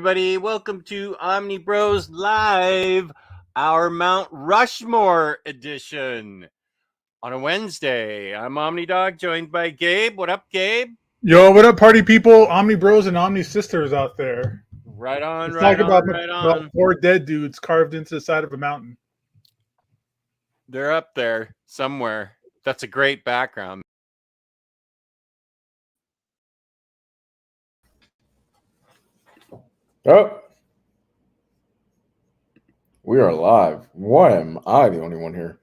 everybody. Welcome to Omniboslive, our Mount Rushmore edition on a Wednesday. I'm OmniDog, joined by Gabe. What up, Gabe? Yo, what up, party people? OmniBros and Omni sisters out there. Right on, Let's right talk on, right about on. 4 dead dudes carved into the side of a mountain. They're up there somewhere. That's a great background. Oh, we are live. Why am I the only one here?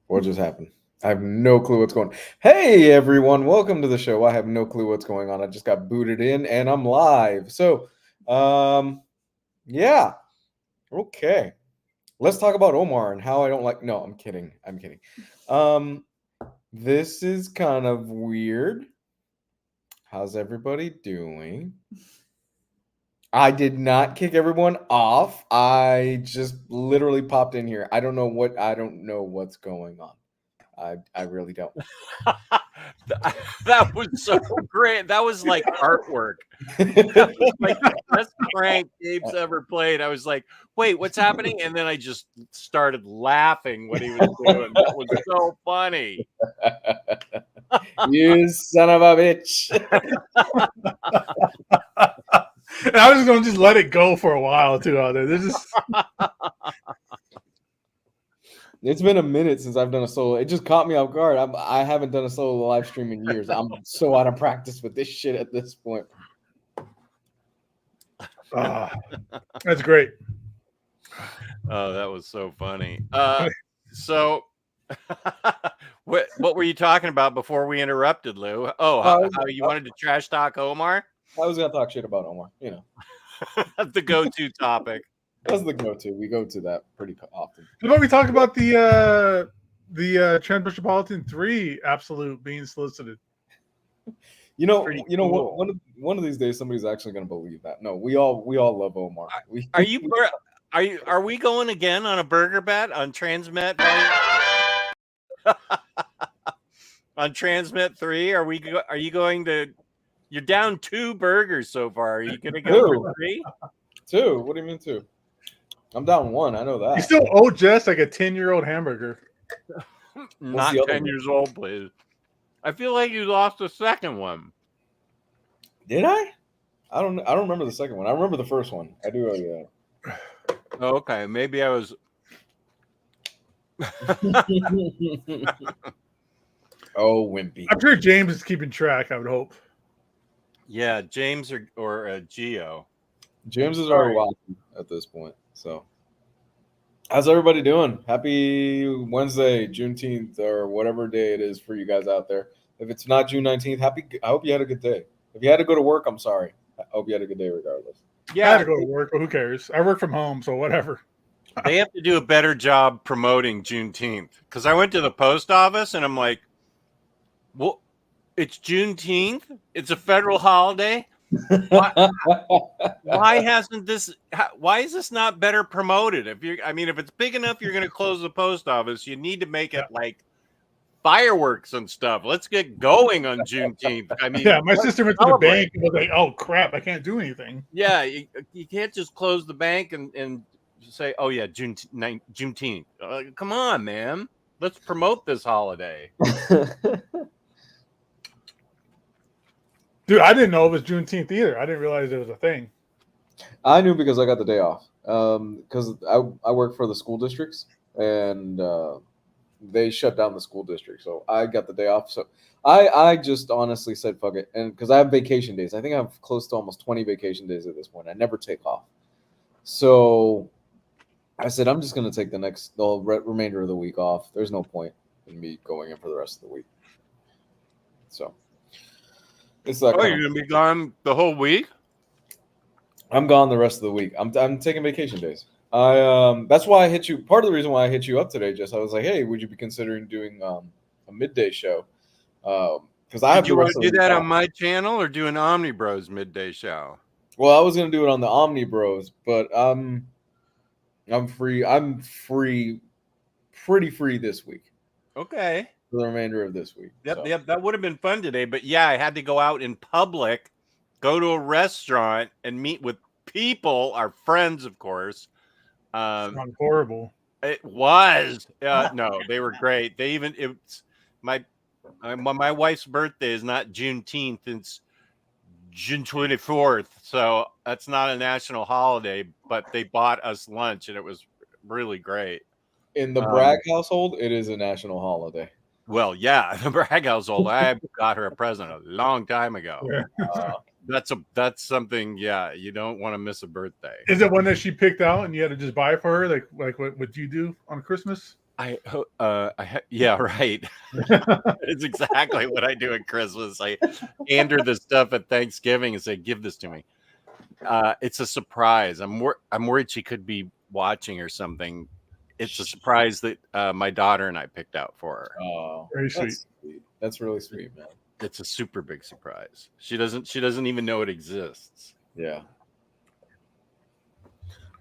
What just happened? I have no clue what's going on. Hey, everyone. Welcome to the show. I have no clue what's going on. I just got booted in and I'm live. So, yeah. Okay. Let's talk about Omar and how I don't like. No, I'm kidding. I'm kidding. This is kind of weird. How's everybody doing? I did not kick everyone off. I just literally popped in here. I don't know what's going on. I really don't. That was so great. That was like artwork. That was like the best prank Gabe's ever played. I was like, wait, what's happening? And then I just started laughing what he was doing. That was so funny. You son of a bitch. And I was going to just let it go for a while, too, out there. It's been a minute since I've done a solo. It just caught me off guard. I haven't done a solo live stream in years. I'm so out of practice with this shit at this point. That's great. Oh, that was so funny. So what were you talking about before we interrupted, Lou? Oh, how you wanted to trash talk Omar? I was gonna talk shit about Omar, you know. The go-to topic. That's the go-to. We go to that pretty often. How about we talk about the Trans-Metropolitan 3 absolute being solicited? You know, cool. one of these days somebody's actually gonna believe that. No, we all love Omar. Are we going again on a burger bet on Transmet? On Transmet 3? Are you going to? You're down 2 burgers so far. Are you going to go for 3? 2? What do you mean 2? I'm down 1. I know that. You still owe Jess like a 10-year-old hamburger. Not 10 years old, please. I feel like you lost the second one. Did I? I don't remember the second one. I remember the first one. I do. Yeah. Oh, okay, maybe I was. Oh, wimpy. I'm sure James is keeping track, I would hope. Yeah, James or Geo. James is already watching at this point. So, how's everybody doing? Happy Wednesday, Juneteenth, or whatever day it is for you guys out there. If it's not June 19th, I hope you had a good day. If you had to go to work, I'm sorry. I hope you had a good day regardless. Yeah, I had to go to work, but who cares? I work from home, so whatever. They have to do a better job promoting Juneteenth, because I went to the post office and I'm like, well, it's Juneteenth. It's a federal holiday. Why is this not better promoted? If it's big enough, you're going to close the post office. You need to make it like fireworks and stuff. Let's get going on Juneteenth. Yeah, my sister went to the bank and was like, "Oh crap, I can't do anything." Yeah, you can't just close the bank and say, "Oh yeah, Juneteenth." Come on, man. Let's promote this holiday. Dude, I didn't know it was Juneteenth either. I didn't realize it was a thing. I knew because I got the day off. Because I work for the school districts, and they shut down the school district. So I got the day off. So I just honestly said, fuck it. And because I have vacation days. I think I have close to almost 20 vacation days at this point. I never take off. So I said, I'm just going to take the remainder of the week off. There's no point in me going in for the rest of the week. So. It's like, you're gonna be gone the whole week? I'm gone the rest of the week. I'm taking vacation days. That's why I hit you. Part of the reason why I hit you up today, Jess, I was like, hey, would you be considering doing a midday show? Because I have. Do you want to do that on my channel or do an OmniBros midday show? Well, I was gonna do it on the OmniBros, but I'm free. I'm free, pretty free this week. Okay. For the remainder of this week. Yep, that would have been fun today. But yeah, I had to go out in public, go to a restaurant, and meet with people, our friends, of course. Sounds horrible. It was no, they were great. They even it's my wife's birthday is not Juneteenth, it's June 24th, so that's not a national holiday. But they bought us lunch, and it was really great. In the Bragg household, it is a national holiday. Well, yeah, the Bragg household. I got her a present a long time ago. Yeah. That's something. Yeah, you don't want to miss a birthday. Is it one that she picked out and you had to just buy it for her, like what you do on Christmas? Yeah, right. It's exactly what I do at Christmas. I hand her the stuff at Thanksgiving and say, "Give this to me." It's a surprise. I'm worried she could be watching or something. It's a surprise that my daughter and I picked out for her. Oh, Very sweet. That's really sweet, man. It's a super big surprise. She doesn't even know it exists. Yeah.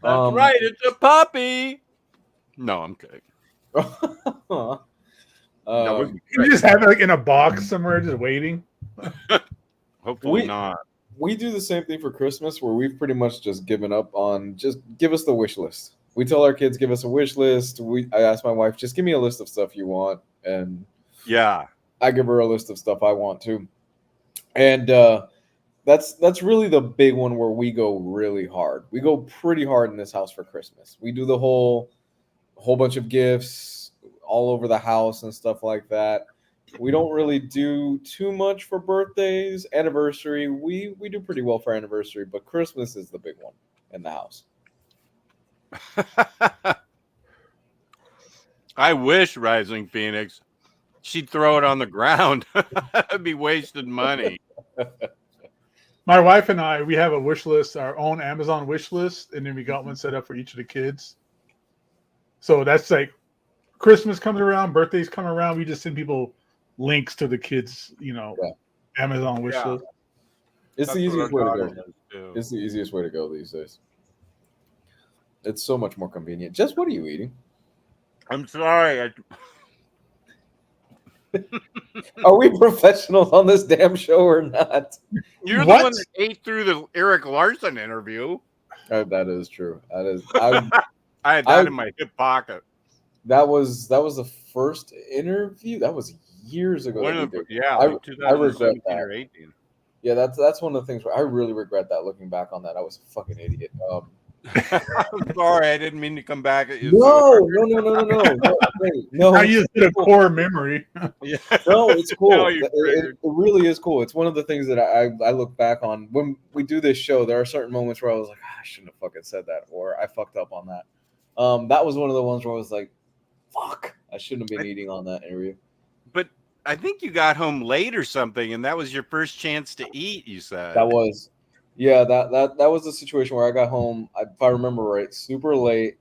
That's right. It's a puppy. No, I'm kidding. You just have it like in a box somewhere, just waiting. Hopefully not. We do the same thing for Christmas, where we've pretty much just given up on just give us the wish list. We tell our kids, give us a wish list. I ask my wife, just give me a list of stuff you want, and yeah, I give her a list of stuff I want too. And that's really the big one where we go really hard. We go pretty hard in this house for Christmas. We do the whole bunch of gifts all over the house and stuff like that. We don't really do too much for birthdays, anniversary. We do pretty well for anniversary, but Christmas is the big one in the house. I wish Rising Phoenix, she'd throw it on the ground. That'd be wasted money. My wife and I, we have a wish list, our own Amazon wish list, and then we got one set up for each of the kids. So that's like Christmas comes around, birthdays come around, we just send people links to the kids, Amazon wish list. It's the easiest way to go. It's the easiest way to go these days. It's so much more convenient. Jess, what are you eating? I'm sorry. Are we professionals on this damn show or not? You're the one that ate through the Eric Larson interview. That is true. That is. I had that in my hip pocket. That was the first interview. That was years ago. Yeah, I 2017 or 18. Yeah, that's one of the things where I really regret that. Looking back on that, I was a fucking idiot. I'm sorry, I didn't mean to come back at you. No. Now you hit a core memory. Yeah. No, it's cool. It really is cool. It's one of the things that I look back on when we do this show. There are certain moments where I was like, I shouldn't have fucking said that, or I fucked up on that. That was one of the ones where I was like, fuck, I shouldn't have been eating on that interview. But I think you got home late or something, and that was your first chance to eat, you said. That was. Yeah, that was the situation where I got home, if I remember right, super late,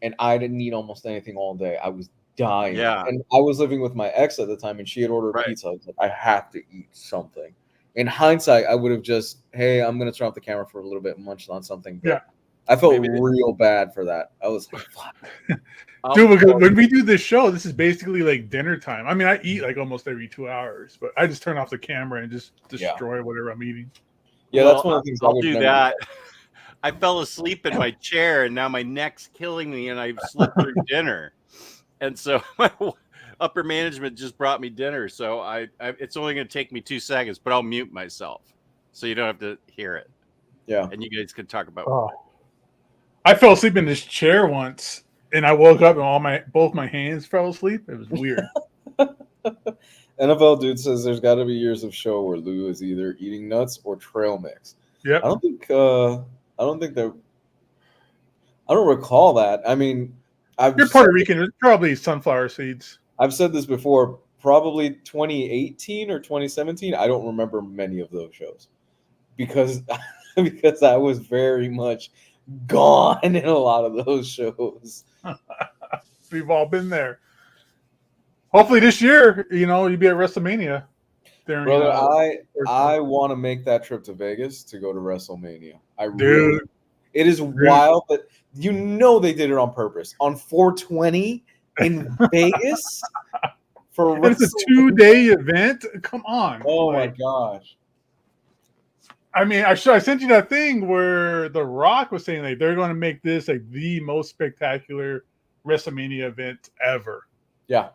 and I didn't eat almost anything all day. I was dying. Yeah. And I was living with my ex at the time, and she had ordered pizza. I was like, I have to eat something. In hindsight, I would have just, hey, I'm going to turn off the camera for a little bit and munch on something. But yeah. I felt real bad for that. I was like, fuck. Dude, because when we do this show, this is basically like dinner time. I mean, I eat like almost every 2 hours, but I just turn off the camera and just destroy whatever I'm eating. Yeah, that's one of the things I'll do that. I fell asleep in my chair, and now my neck's killing me, and I slept through dinner. And so my upper management just brought me dinner, so it's only going to take me 2 seconds, but I'll mute myself so you don't have to hear it. Yeah, and you guys can talk about. I fell asleep in this chair once, and I woke up and both my hands fell asleep. It was weird. NFL dude says there's got to be years of show where Lou is either eating nuts or trail mix. Yeah, I don't recall that. I mean, you're Puerto Rican. It's probably sunflower seeds. I've said this before. Probably 2018 or 2017. I don't remember many of those shows because I was very much gone in a lot of those shows. We've all been there. Hopefully this year, you'll be at WrestleMania. Brother, I want to make that trip to Vegas to go to WrestleMania. It is wild, but they did it on purpose. On 420 in Vegas it's a 2-day event. Come on. Oh my gosh. I mean, I sent you that thing where The Rock was saying like they're going to make this like the most spectacular WrestleMania event ever. Yeah.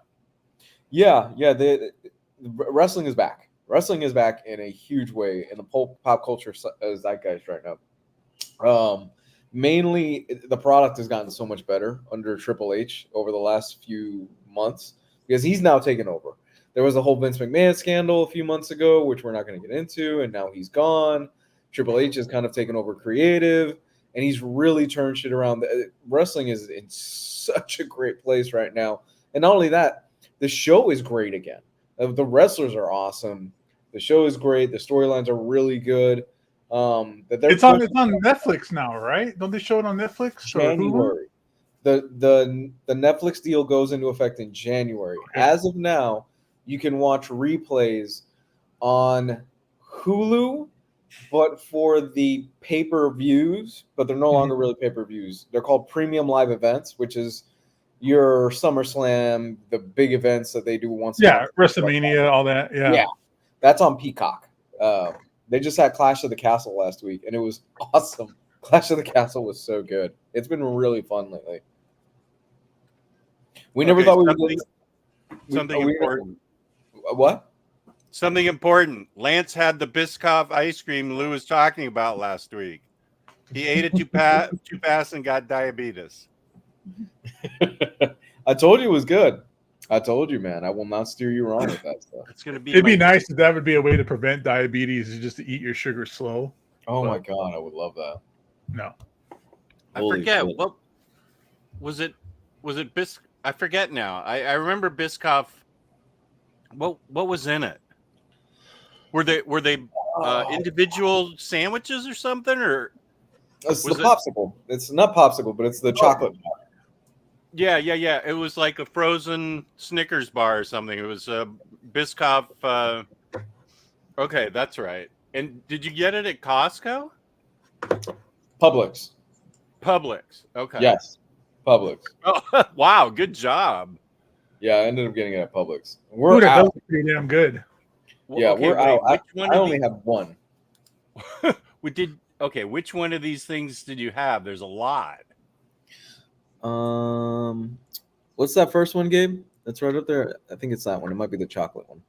Wrestling is back. Wrestling is back in a huge way in the pop culture zeitgeist right now. Mainly, the product has gotten so much better under Triple H over the last few months because he's now taken over. There was a whole Vince McMahon scandal a few months ago, which we're not going to get into, and now he's gone. Triple H has kind of taken over creative, and he's really turned shit around. Wrestling is in such a great place right now. And not only that, the show is great again. The wrestlers are awesome. The show is great. The storylines are really good. It's on Netflix now, right? Don't they show it on Netflix? January. The Netflix deal goes into effect in January. Okay. As of now, you can watch replays on Hulu, but for the pay-per-views, but they're no longer really pay-per-views. They're called premium live events, which is your SummerSlam, the big events that they do once a month. WrestleMania, all that. Yeah. That's on Peacock. They just had Clash of the Castle last week, and it was awesome. Clash of the Castle was so good. It's been really fun lately. We never thought we would do something important. What? Something important. Lance had the Biscoff ice cream Lou was talking about last week. He ate it too fast and got diabetes. I told you it was good. I told you, man. I will not steer you wrong with that stuff. It's gonna be. It'd be nice if that would be a way to prevent diabetes, is just to eat your sugar slow. Oh my god, I would love that. No, I forget what was it. Was it I forget now. I remember Biscoff. What was in it? Were they individual sandwiches or something, or it's the popsicle? It's not popsicle, but it's the chocolate. Yeah. It was like a frozen Snickers bar or something. It was Biscoff. Okay, that's right. And did you get it at Costco? Publix. Okay. Yes, Publix. Oh, wow, good job. Yeah, I ended up getting it at Publix. We're out. That's pretty damn good. Yeah, we're out. I only have one. Which one of these things did you have? There's a lot. What's that first one, Gabe? That's right up there. I think it's that one. It might be the chocolate one.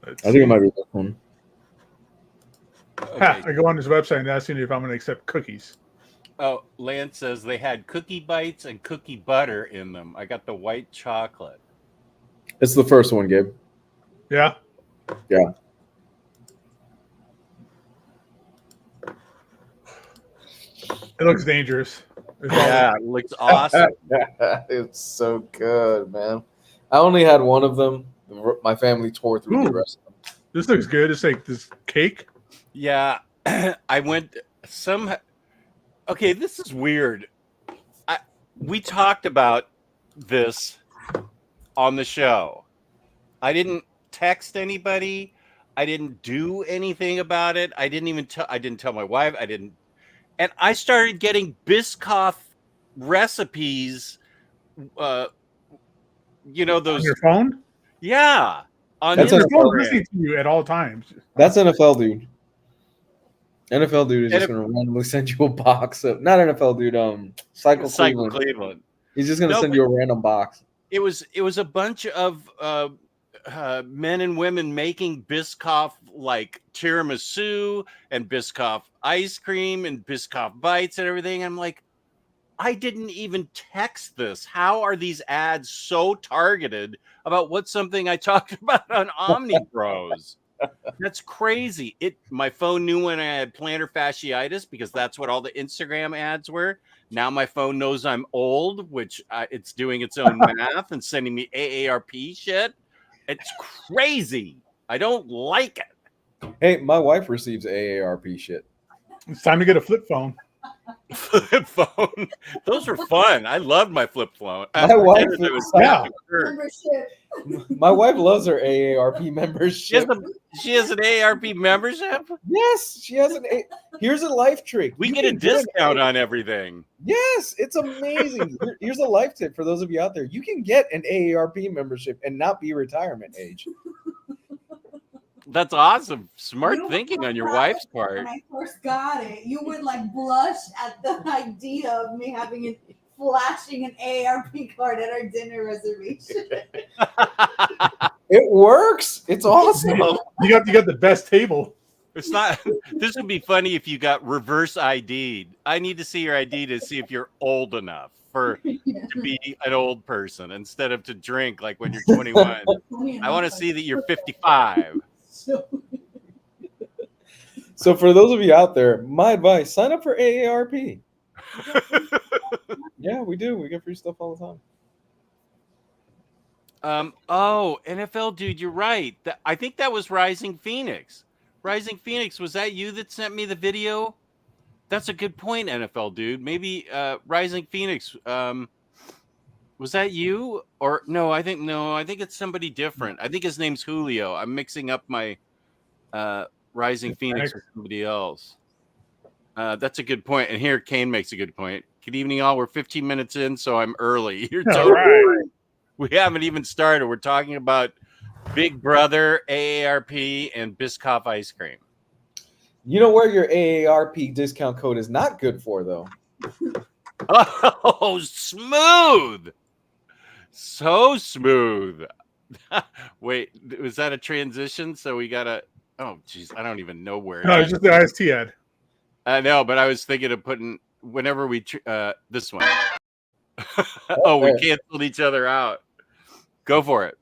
I think it might be this one. Okay. I go on this website and ask you if I'm going to accept cookies. Oh, Lance says they had cookie bites and cookie butter in them. I got the white chocolate. It's the first one, Gabe. Yeah. Yeah. It looks dangerous. Yeah, it looks awesome. It's so good, man. I only had one of them. My family tore through the rest of them. This looks good. It's like this cake. Yeah, I went Okay, this is weird. We talked about this on the show. I didn't text anybody. I didn't do anything about it. I didn't tell my wife. And I started getting Biscoff recipes. Those on your phone. Yeah, on That's your phone Instagram. listening to you at all times. That's NFL dude. NFL dude is just going to randomly send you a box of not NFL dude. Cycle Cleveland. He's just going to send you a random box. It was a bunch of men and women making Biscoff like tiramisu and Biscoff ice cream and Biscoff bites and everything. I'm like, I didn't even text this. How are these ads so targeted about what's something I talked about on OmniBros? That's crazy. My phone knew when I had plantar fasciitis because that's what all the Instagram ads were. Now my phone knows I'm old, which it's doing its own math and sending me AARP shit. It's crazy. I don't like it. Hey, my wife receives AARP shit. It's time to get a flip phone. Flip phone. Those were fun. I loved my flip phone. My wife, my wife loves her AARP She membership. has an AARP membership. Yes, she has an. Here's a life trick. We You get a can discount on everything. Yes, it's amazing. Here's a life tip for those of you out there. You can get an AARP membership and not be retirement age. That's awesome. Smart thinking on your wife's part. When I first got it, you would like blush at the idea of me having flashing an AARP card at our dinner reservation. It works. It's awesome. You got the best table. It's not. This would be funny if you got reverse ID'd. I need to see your ID to see if you're old enough to be an old person instead of to drink like when you're 21. I want to see that you're 55. So for those of you out there, my advice: sign up for AARP. Yeah, we do. We get free stuff all the time. Oh, NFL dude, you're right. I think that was Rising Phoenix. Rising Phoenix, was that you that sent me the video? That's a good point, NFL dude. Maybe Rising Phoenix. Was that you? Or no, I think it's somebody different. I think his name's Julio. I'm mixing up my Rising Phoenix with somebody else. That's a good point. And here Kane makes a good point. Good evening, all. We're 15 minutes in, so I'm early. You're totally right. We haven't even started. We're talking about Big Brother, AARP, and Biscoff ice cream. You know where your AARP discount code is not good for, though? Oh, smooth. So smooth. Wait, was that a transition? So we got to... Oh, geez, I don't even know where. No, it's just the IST ad. I know, but I was thinking of putting... Whenever we... this one. Oh, we canceled each other out. Go for it.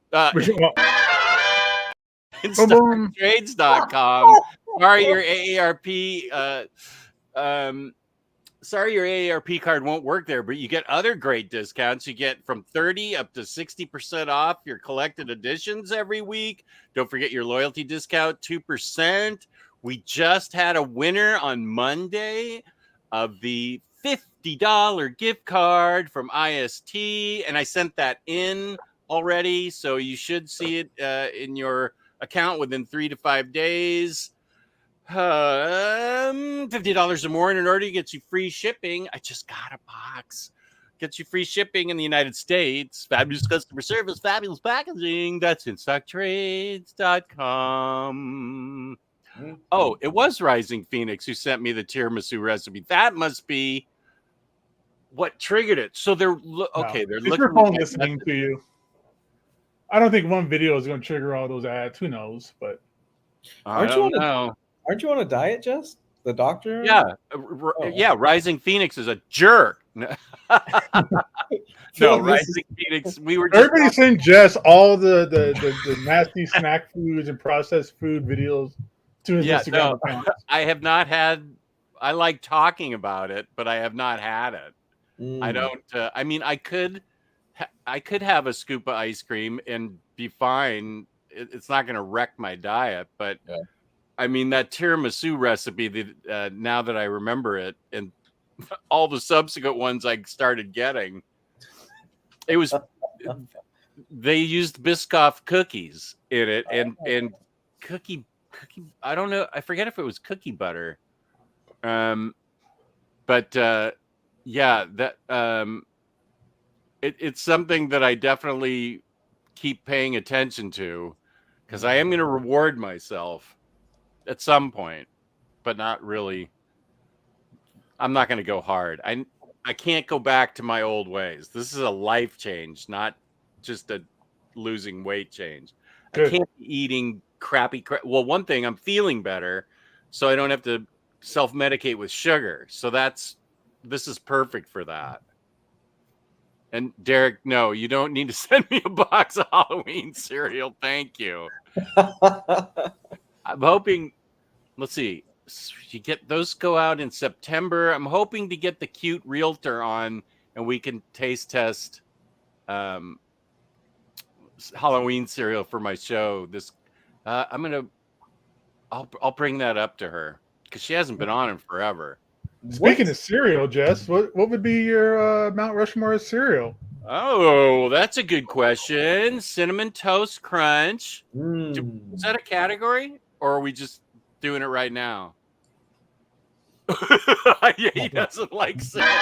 InStockTrades.com. Sorry, your AARP... sorry, your AARP card won't work there, but you get other great discounts. You get from 30 up to 60% off your collected editions every week. Don't forget your loyalty discount, 2%. We just had a winner on Monday of the $50 gift card from IST, and I sent that in already, so you should see it in your account within 3 to 5 days. $50 or more in an order gets you free shipping. I just got a box. Gets you free shipping in the United States. Fabulous customer service, fabulous packaging. That's InStockTrades.com. Oh, it was Rising Phoenix who sent me the tiramisu recipe. That must be what triggered it. So they're okay. They're looking. Your phone listening to you. I don't think one video is going to trigger all those ads. Who knows? But I don't know. Aren't you on a diet, Jess? The doctor? Yeah. Yeah. Rising Phoenix is a jerk. No, Rising Phoenix. We were just everybody send Jess all the nasty snack foods and processed food videos to his Instagram account. I have not had. I like talking about it, but I have not had it. I don't. I mean, I could have a scoop of ice cream and be fine. It's not going to wreck my diet, but. Yeah. I mean, that tiramisu recipe, now that I remember it, and all the subsequent ones I started getting, it was, they used Biscoff cookies in it, and cookie, I don't know, I forget if it was cookie butter. Yeah, that, it's something that I definitely keep paying attention to, because I am going to reward myself at some point, but not really. I'm not going to go hard. I can't go back to my old ways. This is a life change, not just a losing weight change. Good. I can't be eating crappy. Well, one thing, I'm feeling better, so I don't have to self-medicate with sugar. So this is perfect for that. And Derek, no, you don't need to send me a box of Halloween cereal. Thank you. I'm hoping, let's see, you get those go out in September. I'm hoping to get the cute realtor on and we can taste test Halloween cereal for my show. I'll bring that up to her because she hasn't been on in forever. Speaking of cereal, Jess, what would be your Mount Rushmore cereal? Oh, that's a good question. Cinnamon Toast Crunch. Mm. Is that a category, or are we just doing it right now? Yeah, he doesn't like cinnamon.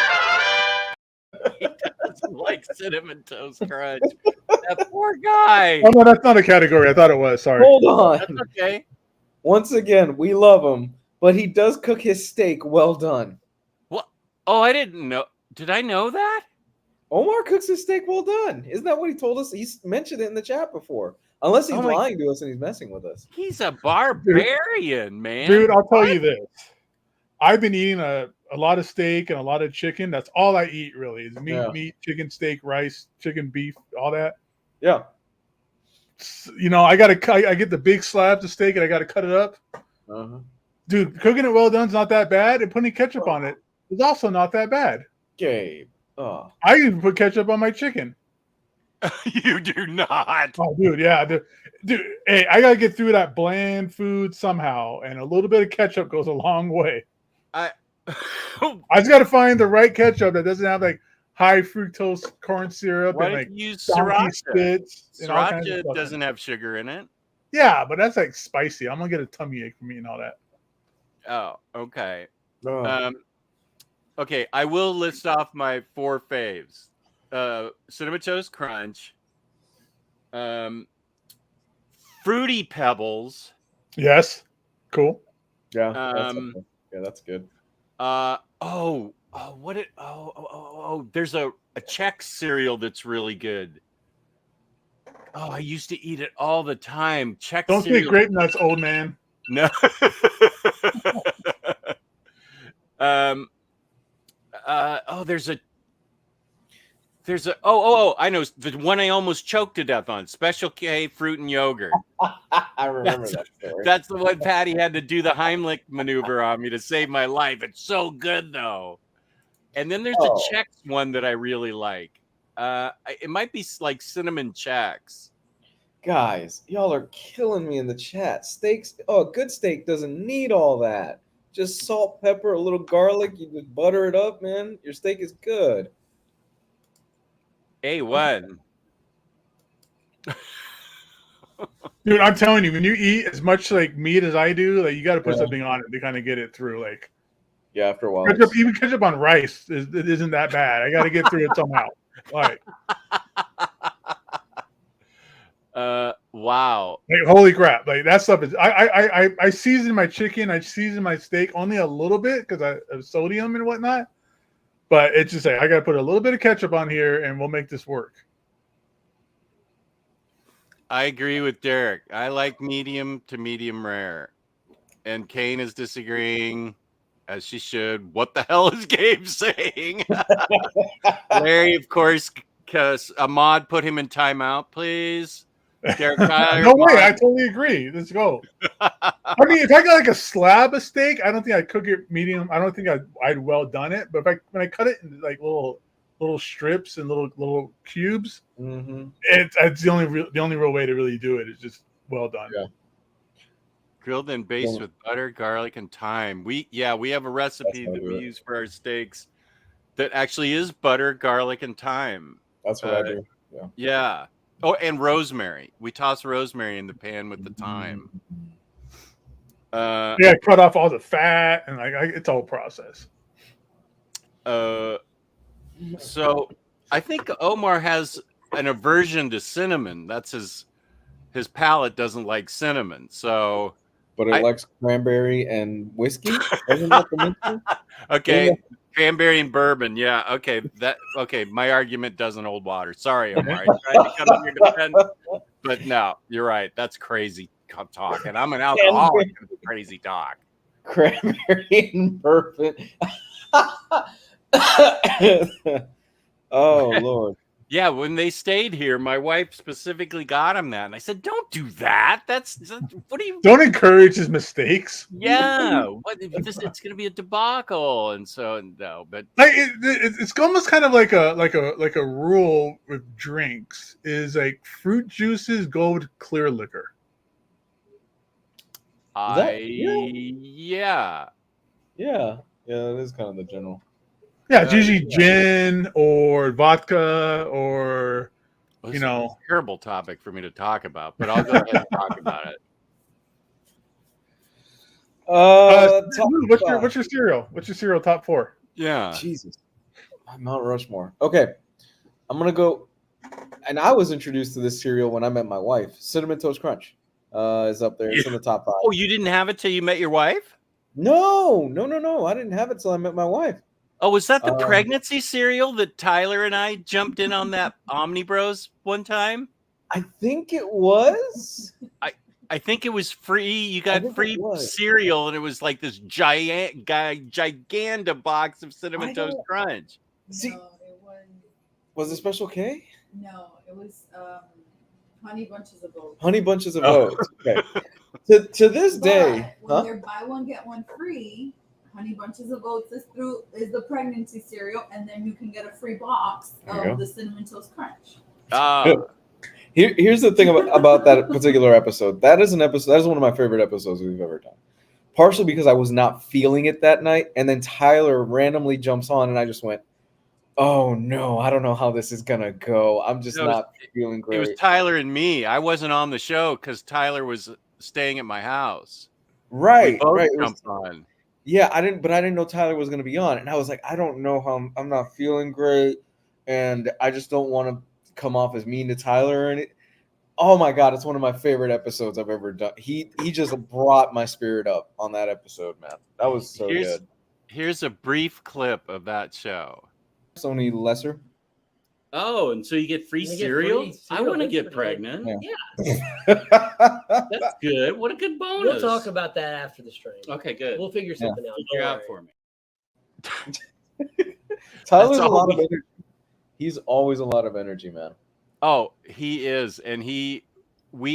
He doesn't like Cinnamon Toast Crunch. That poor guy. Oh no, that's not a category. I thought it was. Sorry. Hold on. That's okay. Once again, we love him, but he does cook his steak well done. What? Oh, I didn't know. Did I know that? Omar cooks his steak well done. Isn't that what he told us? He's mentioned it in the chat before. Unless he's lying to us and he's messing with us. He's a barbarian, man. Dude, I'll tell you this. I've been eating a lot of steak and a lot of chicken. That's all I eat, really. Is meat, chicken, steak, rice, chicken, beef, all that. Yeah. You know, I get the big slabs of steak and I got to cut it up. Uh-huh. Dude, cooking it well done is not that bad, and putting ketchup on it is also not that bad. Gabe. Oh. I even put ketchup on my chicken. You do not. Oh, dude, yeah. Dude, hey, I got to get through that bland food somehow, and a little bit of ketchup goes a long way. I just got to find the right ketchup that doesn't have like high fructose corn syrup Why and don't like you use donkey sriracha? spits. And all kinds of Sriracha stuff. doesn't have sugar in it. Yeah, but that's like spicy. I'm gonna get a tummy ache from eating all that. Oh, okay. Oh. Okay, I will list off my 4 faves. Cinnamon Toast Crunch, Fruity Pebbles. Yes, cool. Yeah, that's good. There's a Chex cereal that's really good. Oh, I used to eat it all the time. Chex Don't cereal. say grape nuts, old man. No. I know the one I almost choked to death on. Special K fruit and yogurt. I remember that story. That's the one Patty had to do the Heimlich maneuver on me to save my life. It's so good though. And then there's the Chex one that I really like. It might be like cinnamon Chex. Guys, y'all are killing me in the chat. Steaks. Oh, a good steak doesn't need all that. Just salt, pepper, a little garlic. You just butter it up, man. Your steak is good. A1. Dude, I'm telling you, when you eat as much like meat as I do, like you got to put something on it to kind of get it through. Like, yeah, after a while, even ketchup on rice it isn't that bad. I got to get through it somehow. Like, wow. Like, holy crap! Like that stuff is. I season my chicken. I season my steak only a little bit because of sodium and whatnot. But it's just like I got to put a little bit of ketchup on here, and we'll make this work. I agree with Derek. I like medium to medium rare. And Kane is disagreeing, as she should. What the hell is Gabe saying? Larry, of course, because Ahmad put him in timeout, please. Derek Tyler, No way, I totally agree. Let's go. I mean, if I got like a slab of steak, I don't think I'd cook it medium. I don't think I'd well done it. But when I cut it into like little strips and little cubes, it's the only real way to really do it is just well done. Yeah. Grilled and based with butter, garlic, and thyme. We have a recipe that we use for our steaks that actually is butter, garlic, and thyme. That's what I do. Yeah. Yeah. Oh, and rosemary. We toss rosemary in the pan with the thyme. Yeah, cut off all the fat and it's a whole process. So I think Omar has an aversion to cinnamon. That's his palate doesn't like cinnamon. So, but it likes cranberry and whiskey. Isn't that the mixture? Okay, yeah. Cranberry and bourbon. Yeah. Okay. My argument doesn't hold water. Sorry, Omar. I tried to come in your defense, but no, you're right. That's crazy talk, and I'm an alcoholic. Crazy talk. Cranberry and bourbon. Oh Lord. Yeah, when they stayed here, my wife specifically got him that, and I said, "Don't do that. What are you? Don't encourage his mistakes." Yeah, it's going to be a debacle, and so no. But like it's almost kind of like a rule with drinks is like fruit juices go with clear liquor. Yeah. Yeah. Yeah, it is kind of the general. Yeah, it's usually gin or vodka or Well, you this is know. a terrible topic for me to talk about, but I'll go ahead and talk about it. What's your cereal? What's your cereal top 4? Yeah. Jesus, Mount Rushmore. Okay, I'm gonna go. And I was introduced to this cereal when I met my wife. Cinnamon Toast Crunch is up there. It's in the top 5. Oh, you didn't have it till you met your wife? No. I didn't have it till I met my wife. Oh, was that the pregnancy cereal that Tyler and I jumped in on that OmniBros one time? I think it was. I think it was free. You got free cereal, and it was like this gigantic box of Cinnamon Toast Crunch. See, No, it was it Special K? No, it was Honey Bunches of Oats. Honey Bunches of Oats. Okay. To this day, when they're buy one get one free, Honey Bunches of Oats is the pregnancy cereal, and then you can get a free box of the Cinnamon Toast Crunch. Here's the thing about that particular episode. That is one of my favorite episodes we've ever done. Partially because I was not feeling it that night, and then Tyler randomly jumps on, and I just went, "Oh no, I don't know how this is gonna go. I'm just not feeling great." It was Tyler and me. I wasn't on the show because Tyler was staying at my house. Right, we both right. Jumped on. Yeah, I didn't know Tyler was gonna be on, and I was like, I don't know how I'm not feeling great, and I just don't want to come off as mean to Tyler. And oh my god, it's one of my favorite episodes I've ever done. He just brought my spirit up on that episode, man. That was so good. Here's a brief clip of that show. Sony Lesser. Oh, and so you get free cereal? I want to get pregnant. Yeah. That's good. What a good bonus. We'll talk about that after the stream. Okay, good. We'll figure something out. Figure out for me. Tyler's a lot of energy. He's always a lot of energy, man. Oh, he is. And we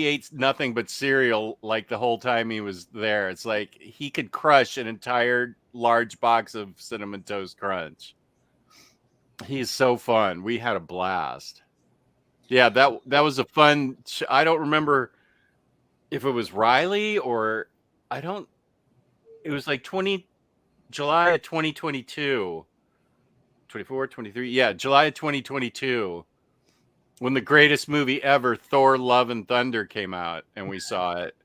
ate nothing but cereal like the whole time he was there. It's like he could crush an entire large box of Cinnamon Toast Crunch. He's so fun. We had a blast. Yeah, that was a fun. I don't remember if it was Riley or it was like July of 2022, 24, 23. Yeah, July of 2022. When the greatest movie ever, Thor: Love and Thunder, came out, and we saw it.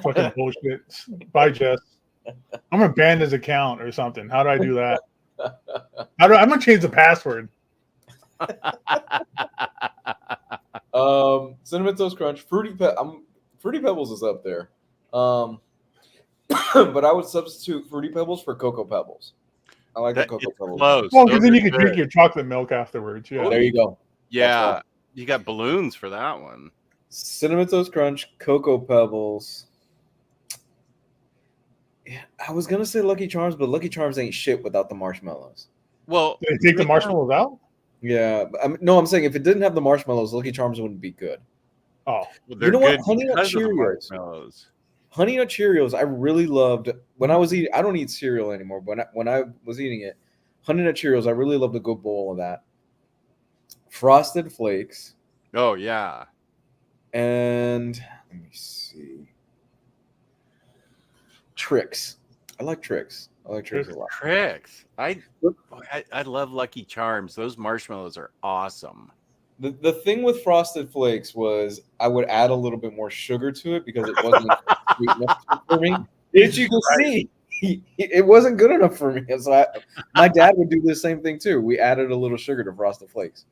Fucking bullshit. Bye, Jess. I'm gonna ban his account or something. How do I do that? I'm gonna change the password. Cinnamon Toast Crunch, Fruity Pebbles is up there. But I would substitute Fruity Pebbles for Cocoa Pebbles. I like the Cocoa Pebbles. Close. Well, because then you can drink your chocolate milk afterwards. Yeah. There you go. Yeah, you got balloons for that one. Cinnamon Toast Crunch, Cocoa Pebbles. Yeah, I was gonna say Lucky Charms, but Lucky Charms ain't shit without the marshmallows. Well, did they take the marshmallows out? Yeah, I'm saying if it didn't have the marshmallows, Lucky Charms wouldn't be good. Oh, well, you know what? Honey Nut Cheerios. Honey Nut Cheerios, I really loved when I was eating. I don't eat cereal anymore, but when I was eating it, Honey Nut Cheerios, I really loved a good bowl of that. Frosted Flakes. Oh yeah. And let me see. Tricks. I like Tricks. I like Tricks a lot. Tricks. I love Lucky Charms. Those marshmallows are awesome. The thing with Frosted Flakes was I would add a little bit more sugar to it because it wasn't sweet enough for me. As you can see, it wasn't good enough for me. So my dad would do the same thing too. We added a little sugar to Frosted Flakes.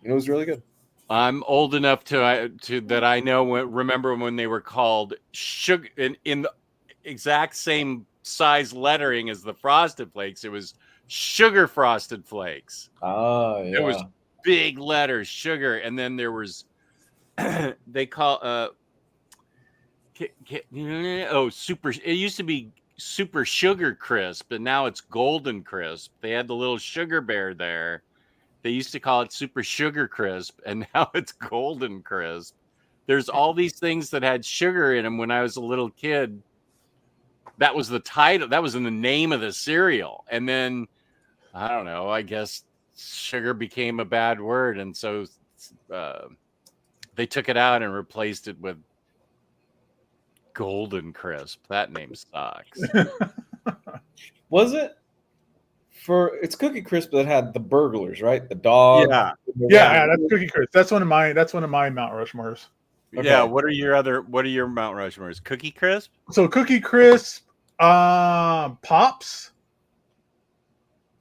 It was really good. I'm old enough to that I remember when they were called sugar in the exact same size lettering as the Frosted Flakes. It was Sugar Frosted Flakes. Oh, yeah. It was big letters, sugar, and then there was they call super. It used to be Super Sugar Crisp, and now it's Golden Crisp. They had the little sugar bear there. They used to call it Super Sugar Crisp, and now it's Golden Crisp. There's all these things that had sugar in them when I was a little kid. That was the title. That was in the name of the cereal. And then, I don't know, I guess sugar became a bad word. And so they took it out and replaced it with Golden Crisp. That name sucks. Was it? It's Cookie Crisp that had the burglars, right? The dog. Yeah. Yeah, that's Cookie Crisp. That's one of my Mount Rushmores. Okay. Yeah. What are your Mount Rushmores? Cookie Crisp? So Cookie Crisp, Pops.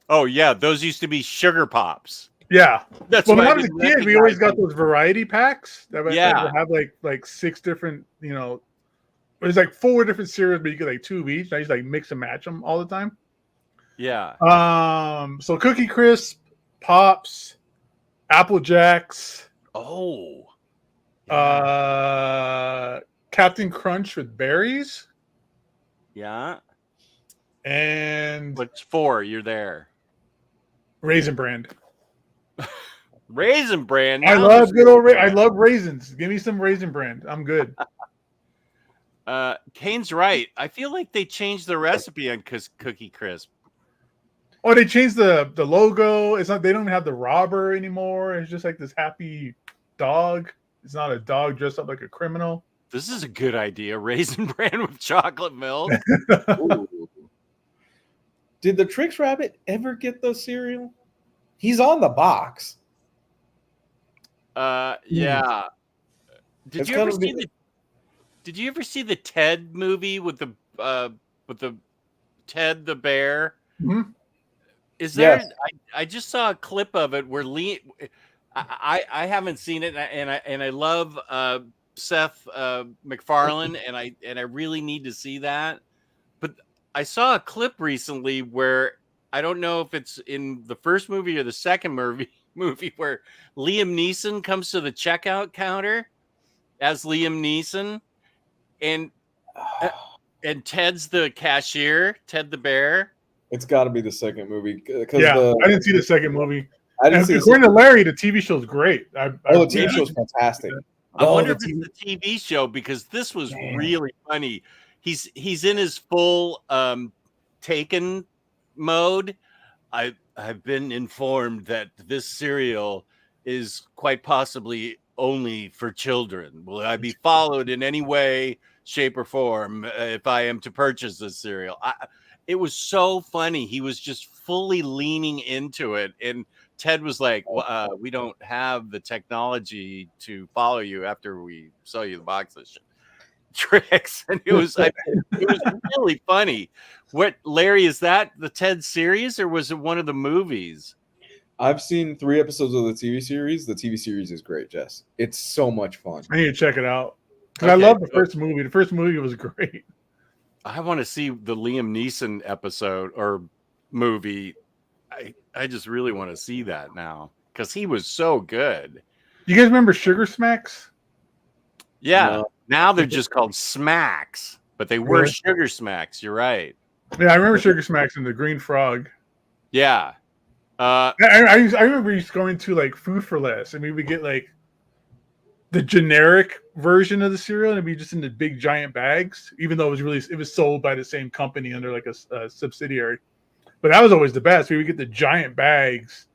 Oh yeah, those used to be sugar pops. Yeah. That's Well, when why I was a kid, we always got those variety packs that would have like 6 different, there's like 4 different cereals, but you get like 2 of each. I used to like mix and match them all the time. Yeah. So Cookie Crisp, Pops, Apple Jacks. Oh. Captain Crunch with berries. Yeah. And What's 4? You're there. Raisin Bran. Raisin Bran. I love good old. I love raisins. Give me some Raisin Bran. I'm good. Kane's right. I feel like they changed the recipe on Cookie Crisp. Oh, they changed the logo. It's not. They don't have the robber anymore. It's just like this happy dog. It's not a dog dressed up like a criminal. This is a good idea. Raisin Bran with chocolate milk. Did the Trix Rabbit ever get the cereal? He's on the box. Yeah. Did you ever see the Ted movie with the Ted the bear? Mm-hmm. Is there? Yes. I just saw a clip of it where I haven't seen it, and I love Seth MacFarlane, and I really need to see that. But I saw a clip recently where I don't know if it's in the first movie or the second movie where Liam Neeson comes to the checkout counter as Liam Neeson, and Ted's the cashier, Ted the bear. It's got to be the second movie. Yeah, I didn't see the second movie. I didn't see. According to Larry, the TV show is great. The TV show is fantastic. I wonder if it's the TV show, because this was really funny. He's in his full Taken mode. I've been informed that this cereal is quite possibly only for children. Will I be followed in any way, shape, or form if I am to purchase this cereal? It was so funny. He was just fully leaning into it, and Ted was like, "We don't have the technology to follow you after we sell you the box of Trix," and it was really funny. What, Larry, is that the Ted series, or was it one of the movies? I've seen 3 episodes of the TV series. The TV series is great, Jess. It's so much fun. I need to check it out because I love the first movie. The first movie was great. I want to see the Liam Neeson episode or movie. I just really want to see that now because he was so good. You guys remember Sugar Smacks? Yeah. No. Now they're just called Smacks, but they were Sugar Smacks. You're right. Yeah, I remember Sugar Smacks and the Green Frog. Yeah. I remember just going to like Food for Less, and we would get like the generic version of the cereal, and it'd be just in the big giant bags, even though it was sold by the same company under like a subsidiary. But that was always the best. We would get the giant bags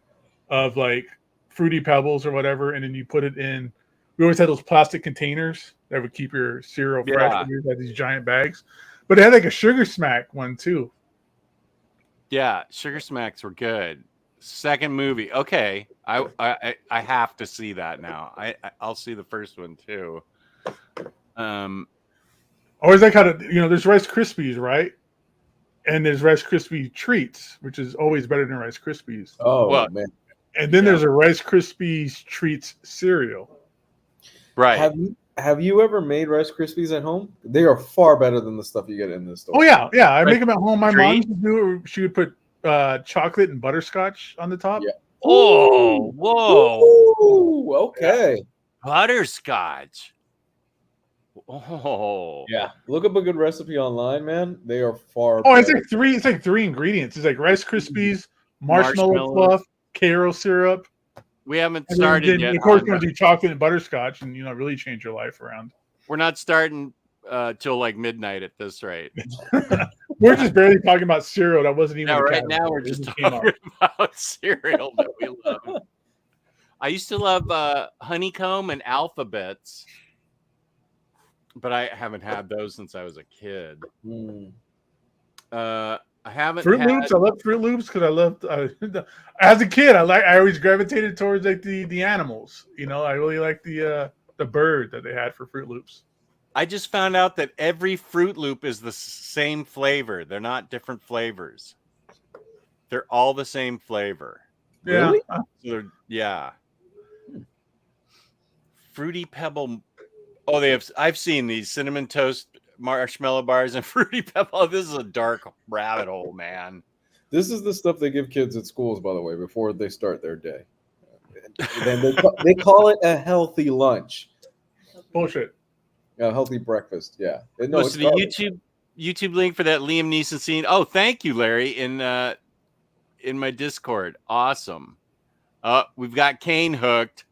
of like Fruity Pebbles or whatever, and then you put it in. We always had those plastic containers that would keep your cereal fresh. And we had these giant bags, but it had like a Sugar Smack one too. Yeah, Sugar Smacks were good. Second movie, okay. I have to see that now. I'll see the first one too. Always like how there's Rice Krispies, right? And there's Rice Krispie treats, which is always better than Rice Krispies. Oh, well, man. And then there's a Rice Krispies treats cereal. Right. Have you ever made Rice Krispies at home? They are far better than the stuff you get in the store. Oh yeah. I make them at home. My mom treat? used to do it. She would put chocolate and butterscotch on the top. Yeah. Oh, whoa. Ooh, okay. Butterscotch. Oh. Yeah. Look up a good recipe online, man. They are far Oh, better. it's like 3 ingredients. It's like Rice Krispies, marshmallow fluff, Karo syrup. We haven't started yet. Of course, you're going to do chocolate and butterscotch and really change your life around. We're not starting till like midnight at this rate. We're just barely talking about cereal. That wasn't even. No, right now we're just talking about cereal that we love. I used to love Honeycomb and Alphabets. but I haven't had those since I was a kid. Mm. I haven't Fruit had. Loops. I love Fruit Loops because I loved. As a kid, I always gravitated towards like the animals. You know, I really like the bird that they had for Fruit Loops. I just found out that every Fruit Loop is the same flavor. They're not different flavors. They're all the same flavor. Really? Yeah. Fruity Pebble. Oh, they have. I've seen these cinnamon toast marshmallow bars and Fruity Pebble. Oh, this is a dark rabbit hole, man. This is the stuff they give kids at schools, by the way, before they start their day. Then they call it a healthy lunch. Bullshit. A healthy breakfast. Yeah. No, Listen, the YouTube link for that Liam Neeson scene. Oh, thank you, Larry. In my Discord. Awesome. We've got Kane hooked.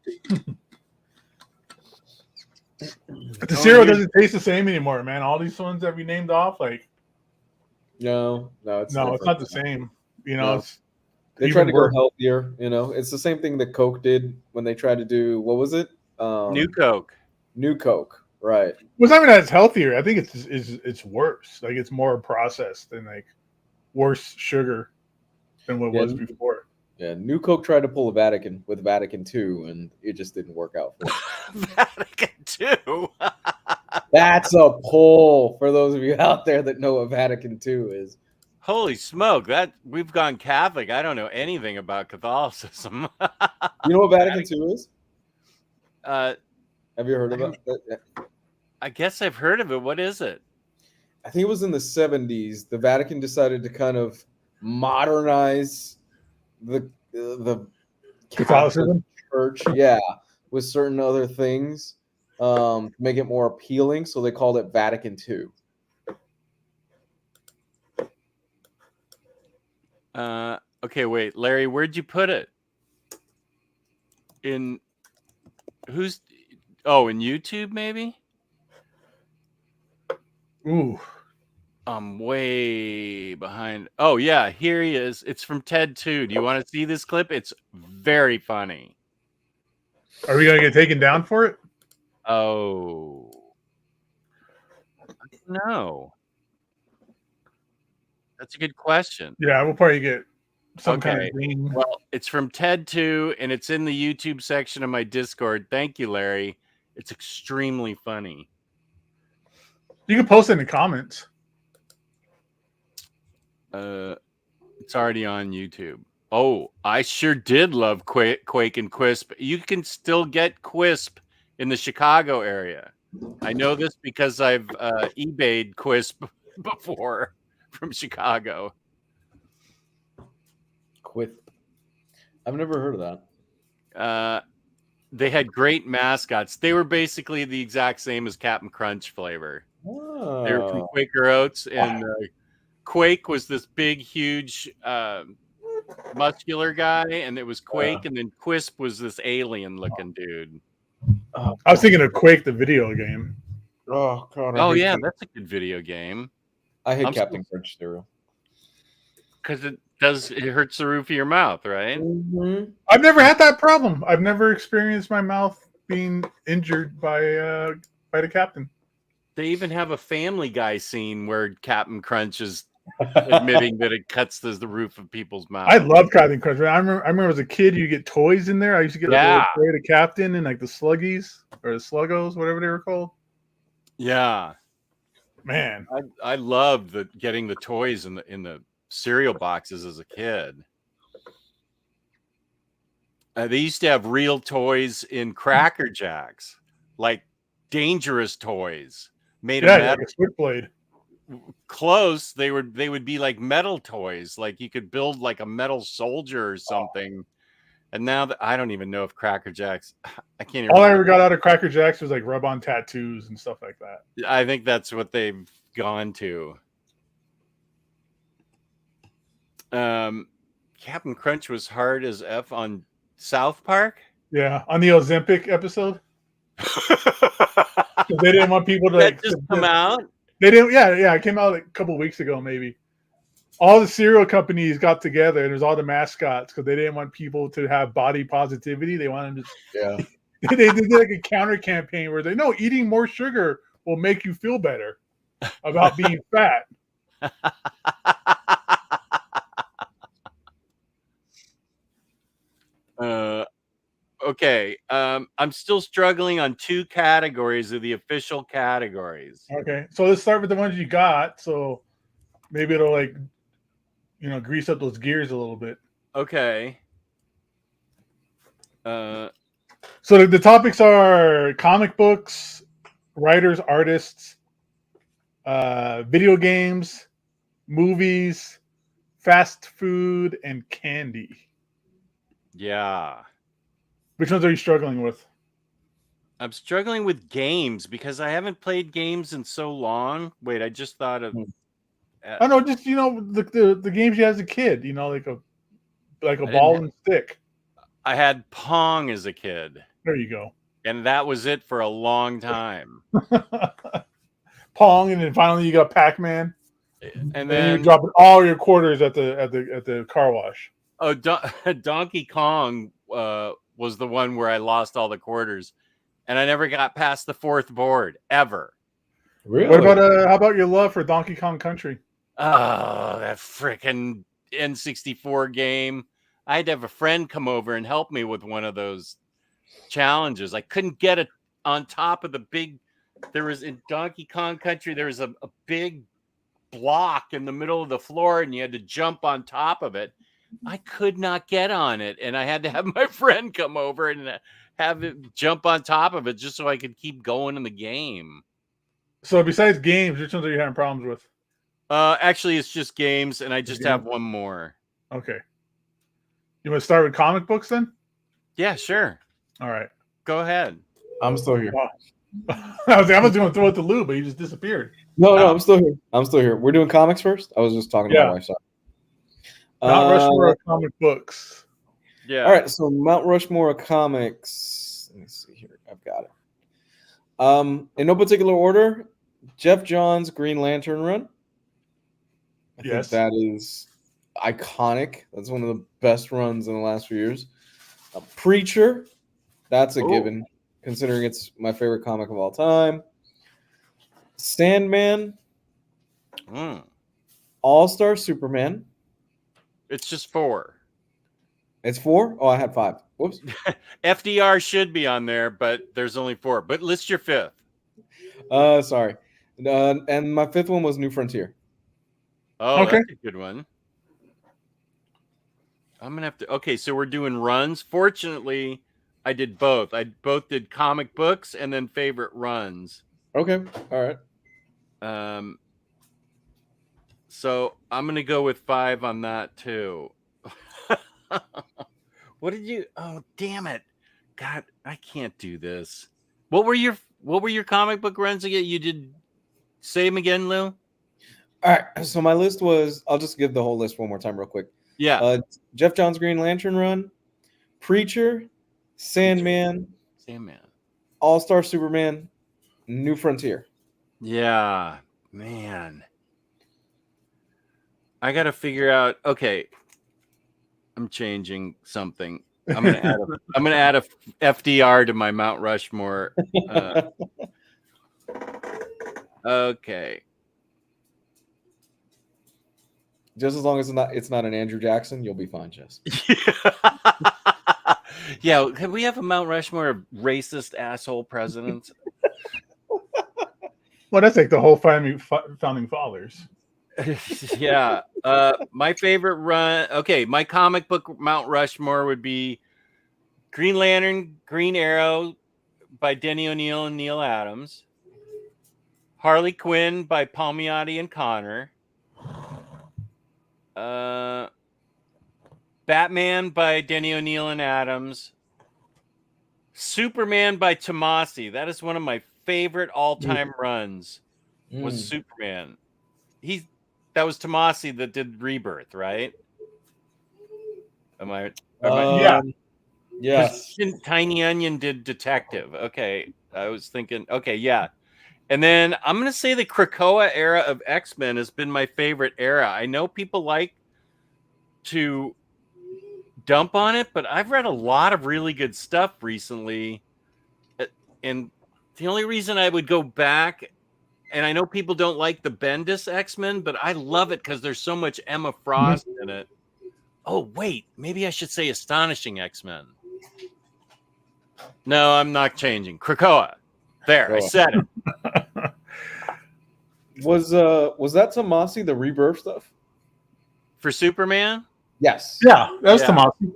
The cereal doesn't taste the same anymore, man. All these ones that we named off, like No, it's not the same. You know, No. They tried to go healthier. You know, it's the same thing that Coke did when they tried to do what was it? New Coke. New Coke, right? Well, it's not even that it's healthier. I think it's worse. Like it's more processed and like worse sugar than what it was before. Yeah, New Coke tried to pull a Vatican with Vatican II, and it just didn't work out for them. Vatican II. That's a pull for those of you out there that know what Vatican II is. Holy smoke! That we've gone Catholic. I don't know anything about Catholicism. You know what Vatican II is? Have you heard of it? I guess I've heard of it. What is it? I think it was in the 70s. The Vatican decided to kind of modernize the Catholicism Church, with certain other things to make it more appealing. So they called it Vatican II. Okay, wait, Larry, where'd you put it? In YouTube, maybe? Ooh. I'm way behind. Oh, yeah, here he is. It's from TED 2. Do you want to see this clip? It's very funny. Are we going to get taken down for it? Oh. No. That's a good question. Yeah, we'll probably get some kind of thing. Well, it's from TED 2, and it's in the YouTube section of my Discord. Thank you, Larry. It's extremely funny. You can post it in the comments. It's already on YouTube. Oh, I sure did love Quake and Quisp. You can still get Quisp in the Chicago area. I know this because I've eBayed Quisp before from Chicago. Quisp. I've never heard of that. They had great mascots. They were basically the exact same as Captain Crunch flavor. Oh. They were from Quaker Oats, and Quake was this big, huge, muscular guy, and it was Quake, and then Quisp was this alien-looking dude. I was thinking of Quake, the video game. Oh God! Oh yeah, that's a good video game. I hate Captain Crunch cereal because it hurts the roof of your mouth, right? Mm-hmm. I've never had that problem. I've never experienced my mouth being injured by the captain. They even have a Family Guy scene where Captain Crunch is admitting that it cuts the roof of people's mouths. I love Captain Crunch. I remember as a kid, you get toys in there. I used to get a toy of the captain and like the Sluggies or the Sluggos, whatever they were called. Yeah, man, I loved getting the toys in the cereal boxes as a kid. They used to have real toys in Cracker Jacks, like dangerous toys made of metal. Like a switchblade. Close, they would be like metal toys, like you could build like a metal soldier or something. And now that I don't even know if Cracker Jacks, I can't even all I ever got out of Cracker Jacks was like rub-on tattoos and stuff like that. I think that's what they've gone to. Captain Crunch was hard as F on South Park. Yeah, on the Ozempic episode. They didn't want people to that just come out. They didn't. Yeah. It came out like a couple weeks ago, maybe. All the cereal companies got together, and there's all the mascots because they didn't want people to have body positivity. They wanted to. Yeah. They did like a counter campaign where they eating more sugar will make you feel better about being fat. Okay. I'm still struggling on 2 categories of the official categories. Okay, so let's start with the ones you got. So maybe it'll like, grease up those gears a little bit. Okay. So the topics are comic books, writers, artists, video games, movies, fast food, and candy. Yeah. Which ones are you struggling with? I'm struggling with games because I haven't played games in so long. Wait, I just thought of. I know, just the games you had as a kid. Like a ball and stick. I had Pong as a kid. There you go. And that was it for a long time. Pong, and then finally you got Pac-Man. And then you're dropping all your quarters at the car wash. Oh, Donkey Kong was the one where I lost all the quarters, and I never got past the 4th board ever. Really? What about how about your love for Donkey Kong Country? Oh, that frickin' N64 game! I had to have a friend come over and help me with one of those challenges. I couldn't get it on top of the big. There was in Donkey Kong Country. There was a big block in the middle of the floor, and you had to jump on top of it. I could not get on it, and I had to have my friend come over and have it jump on top of it just so I could keep going in the game. So besides games, which ones are you having problems with? Actually, it's just games, and I just have one more. Okay. You want to start with comic books then? Yeah, sure. All right. Go ahead. I'm still here. I was going to throw it to Lou, but he just disappeared. No, I'm still here. I'm still here. We're doing comics first? I was just talking to my wife. Sorry. Mount Rushmore of comic books. Yeah. All right, so Mount Rushmore of comics. Let me see here. I've got it. In no particular order, Jeff Johns' Green Lantern run. I think that is iconic. That's one of the best runs in the last few years. Preacher, that's a given, considering it's my favorite comic of all time. Sandman. All-Star Superman. It's just 4. It's 4? Oh, I had 5. Whoops. FDR should be on there, but there's only 4. But list your 5th. Sorry. And my 5th one was New Frontier. Oh, okay. That's a good one. I'm going to have to... Okay, so we're doing runs. Fortunately, I did both. I both did comic books and then favorite runs. Okay. All right. So I'm going to go with 5 on that too. What did you... Oh, damn it. God, I can't do this. What were your comic book runs again? You did... Say them again, Lou? All right, so my list was, I'll just give the whole list one more time real quick. Yeah. Jeff Johns' Green Lantern run, Preacher, Sandman, All-Star Superman, New Frontier. Yeah, man. I got to figure out, okay, I'm changing something. I'm gonna add a FDR to my Mount Rushmore. Okay. Just as long as it's not an Andrew Jackson, you'll be fine, Jess. Yeah, can we have a Mount Rushmore of racist asshole presidents? Well, that's like the whole founding fathers. Yeah. My favorite run. Okay, my comic book Mount Rushmore would be Green Lantern, Green Arrow by Denny O'Neil and Neil Adams. Harley Quinn by Palmiotti and Connor. Batman by Denny O'Neil and Adams. Superman by Tomasi. That is one of my favorite all-time runs. Was Superman. That was Tomasi that did Rebirth, right? Yeah. Yes. Tiny Onion did Detective. Okay. I was thinking, okay, yeah. And then I'm going to say the Krakoa era of X-Men has been my favorite era. I know people like to dump on it, but I've read a lot of really good stuff recently. And The only reason I would go back, and I know people don't like the Bendis X-Men, but I love it because there's so much Emma Frost in it. Oh, wait, maybe I should say Astonishing X-Men. No, I'm not changing. Krakoa. There, I said it. Was that Tomasi, the rebirth stuff? For Superman? Yes. Yeah, that was Yeah. Tomasi.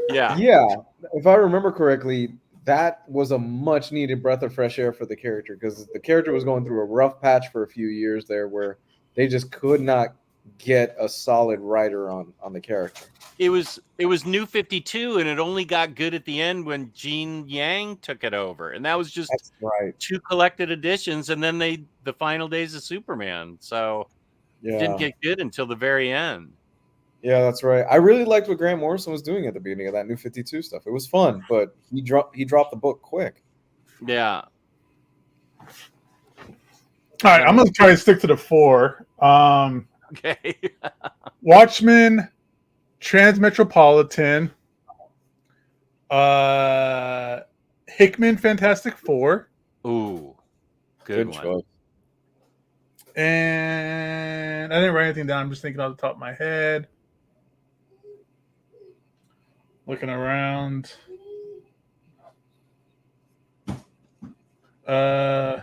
Yeah. Yeah. If I remember correctly, that was a much needed breath of fresh air for the character because the character was going through a rough patch for a few years there where they just could not get a solid writer on the character. It was New 52, and it only got good at the end when Gene Yang took it over. And that was just That's right. 2 collected editions, and then the final days of Superman. So it didn't get good until the very end. Yeah, that's right. I really liked what Grant Morrison was doing at the beginning of that New 52 stuff. It was fun, but he dropped the book quick. Yeah. All right, I'm gonna try to stick to the 4. Okay. Watchmen, Transmetropolitan, Hickman, Fantastic Four. Ooh, good one. choice. And I didn't write anything down. I'm just thinking off the top of my head. Looking around. Damn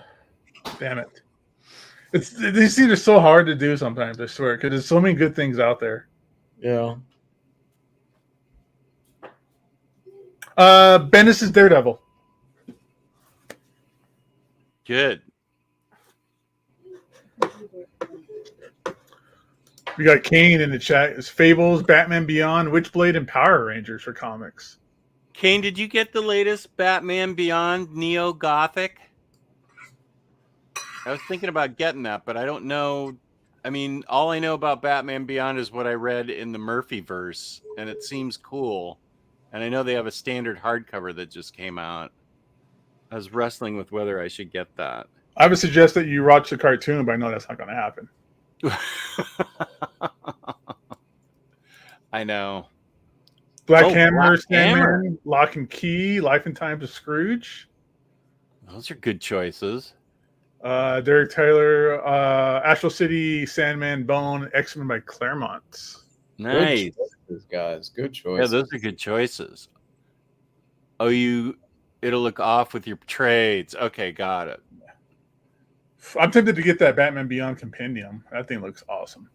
it. These things are so hard to do sometimes, I swear, because there's so many good things out there. Yeah. Bendis is Daredevil. Good. We got Kane in the chat. It's Fables, Batman Beyond, Witchblade, and Power Rangers for comics. Kane, did you get the latest Batman Beyond Neo Gothic? I was thinking about getting that, but I don't know. I mean, all I know about Batman Beyond is what I read in the Murphyverse, and it seems cool. And I know they have a standard hardcover that just came out. I was wrestling with whether I should get that. I would suggest that you watch the cartoon, but I know that's not going to happen. I know. Black Oh, Hammer, Black Sandman, Hammer. Lock and Key, Life and Times of Scrooge. Those are good choices. Derek Taylor, Astral City, Sandman, Bone, X-Men by Claremont. Nice. Good choices, guys. Good choice. Yeah, those are good choices. Oh, it'll look off with your trades. Okay, got it. I'm tempted to get that Batman Beyond compendium. That thing looks awesome.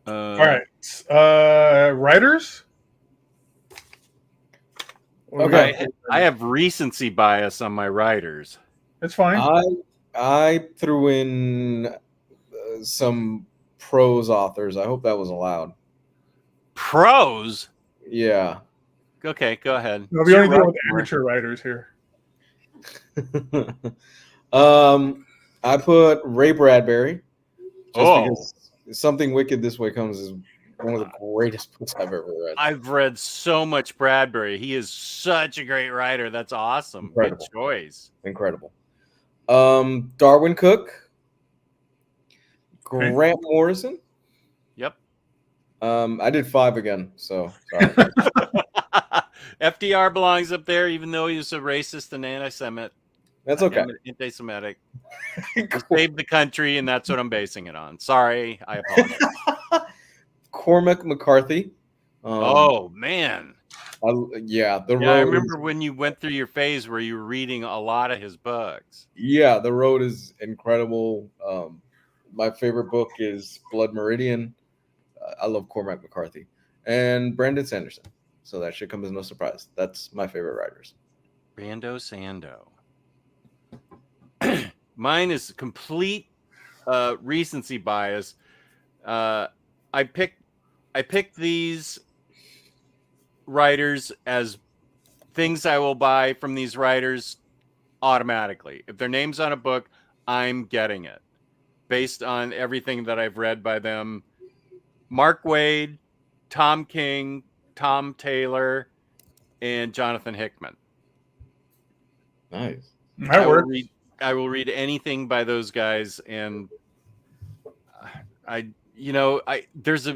All right. Writers? Okay. I have recency bias on my writers. It's fine. I threw in some prose authors. I hope that was allowed. Prose? Yeah. Okay, go ahead. No, we only deal with amateur writers here. I put Ray Bradbury. Oh. Something Wicked This Way Comes is one of the greatest books I've ever read. I've read so much Bradbury. He is such a great writer. That's awesome. Incredible. Good choice. Incredible. Darwin Cook. Grant Morrison. Yep. I did 5 again, so sorry. FDR belongs up there, even though he was a racist and anti-Semitic. That's okay. Anti-Semitic. He saved the country, and that's what I'm basing it on. Sorry, I apologize. Cormac McCarthy. Oh man. I remember when you went through your phase where you were reading a lot of his books. Yeah, The Road is incredible. My favorite book is Blood Meridian. I love Cormac McCarthy and Brandon Sanderson. So that should come as no surprise. That's my favorite writers. Brando Sando. Mine is complete recency bias. I picked these writers as things I will buy from these writers automatically. If their name's on a book, I'm getting it based on everything that I've read by them. Mark Waid, Tom King, Tom Taylor, and Jonathan Hickman. Nice. I will read anything by those guys, and there's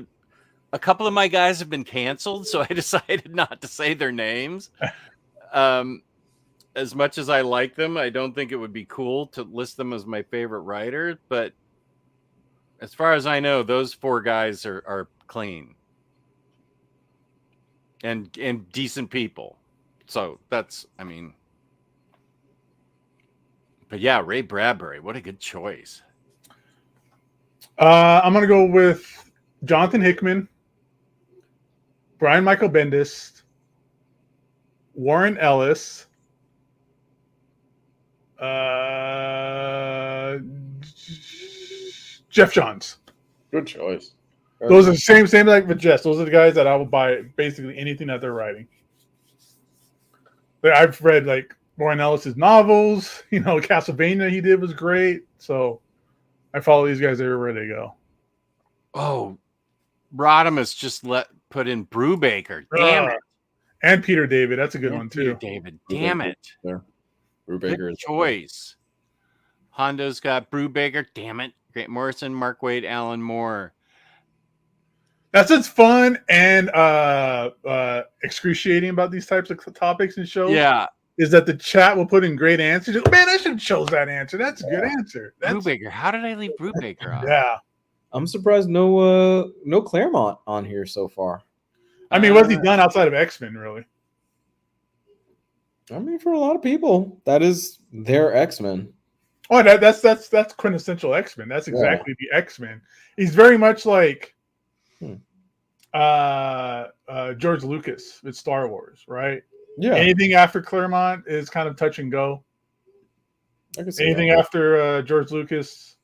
a couple of my guys have been canceled, so I decided not to say their names. As much as I like them, I don't think it would be cool to list them as my favorite writer. But as far as I know, those 4 guys are clean and decent people. So that's, I mean, but yeah, Ray Bradbury, what a good choice. I'm gonna go with Jonathan Hickman, Brian Michael Bendis, Warren Ellis, Jeff Johns. Good choice. Those are the same like with Jess. Those are the guys that I will buy basically anything that they're writing. But I've read like Warren Ellis's novels. You know, Castlevania he did was great. So I follow these guys everywhere they go. Oh, Rodimus just put in Brubaker. Damn it. And Peter David. That's a good one too. Peter David. Damn it. There. Brubaker is choice. Hondo's got Brubaker. Damn it. Grant Morrison, Mark Waid, Alan Moore. That's what's fun and excruciating about these types of topics and shows. Yeah. Is that the chat will put in great answers. Man, I should have chose that answer. That's a good answer. Brubaker. How did I leave Brubaker off? Yeah. I'm surprised no Claremont on here so far. I mean, what's he done outside of X-Men, really? I mean, for a lot of people, that is their X-Men. Oh, that's quintessential X-Men. That's exactly the X-Men. He's very much like George Lucas with Star Wars, right? Yeah. Anything after Claremont is kind of touch and go. Anything after George Lucas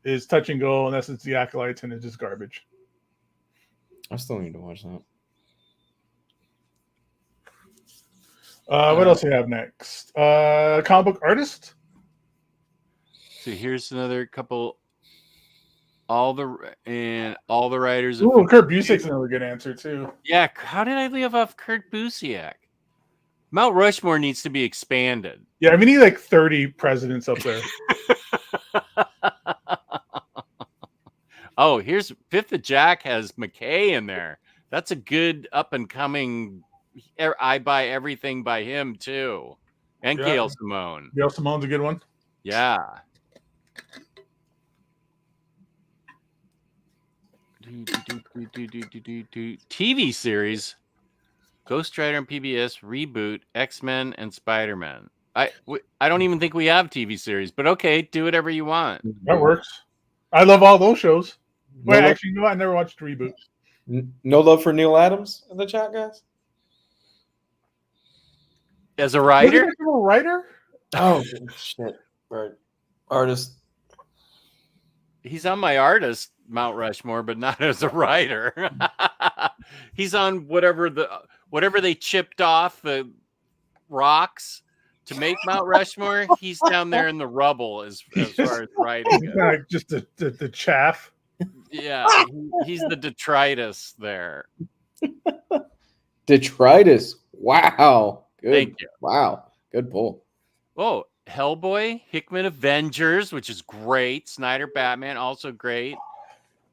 is touch and go, unless it's the Acolytes and it's just garbage. I still need to watch that. What else do we have next? Comic book artist. So here's another couple. All the writers. Ooh, Kurt Busiek's another good answer too. Yeah, how did I leave off Kurt Busiek? Mount Rushmore needs to be expanded. Yeah, we need like 30 presidents up there. Oh, here's Fifth of Jack has McKay in there. That's a good up and coming. I buy everything by him too, and Gail Simone. Gail Simone's a good one. Yeah. TV series, Ghost Rider and PBS, reboot, X-Men and Spider-Man. I don't even think we have TV series, but okay, do whatever you want. That works. I love all those shows. Wait, actually, no, I never watched reboot. No love for Neil Adams in the chat, guys? As a writer? A writer? Oh, shit. Right. Artist. He's on my artist Mount Rushmore, but not as a writer. He's on whatever they chipped off the rocks to make Mount Rushmore. He's down there in the rubble as far as writing goes. Like just the chaff. Yeah, he's the detritus there. Detritus. Wow. Good. Thank you. Wow. Good pull. Oh, Hellboy, Hickman Avengers, which is great. Snyder Batman, also great.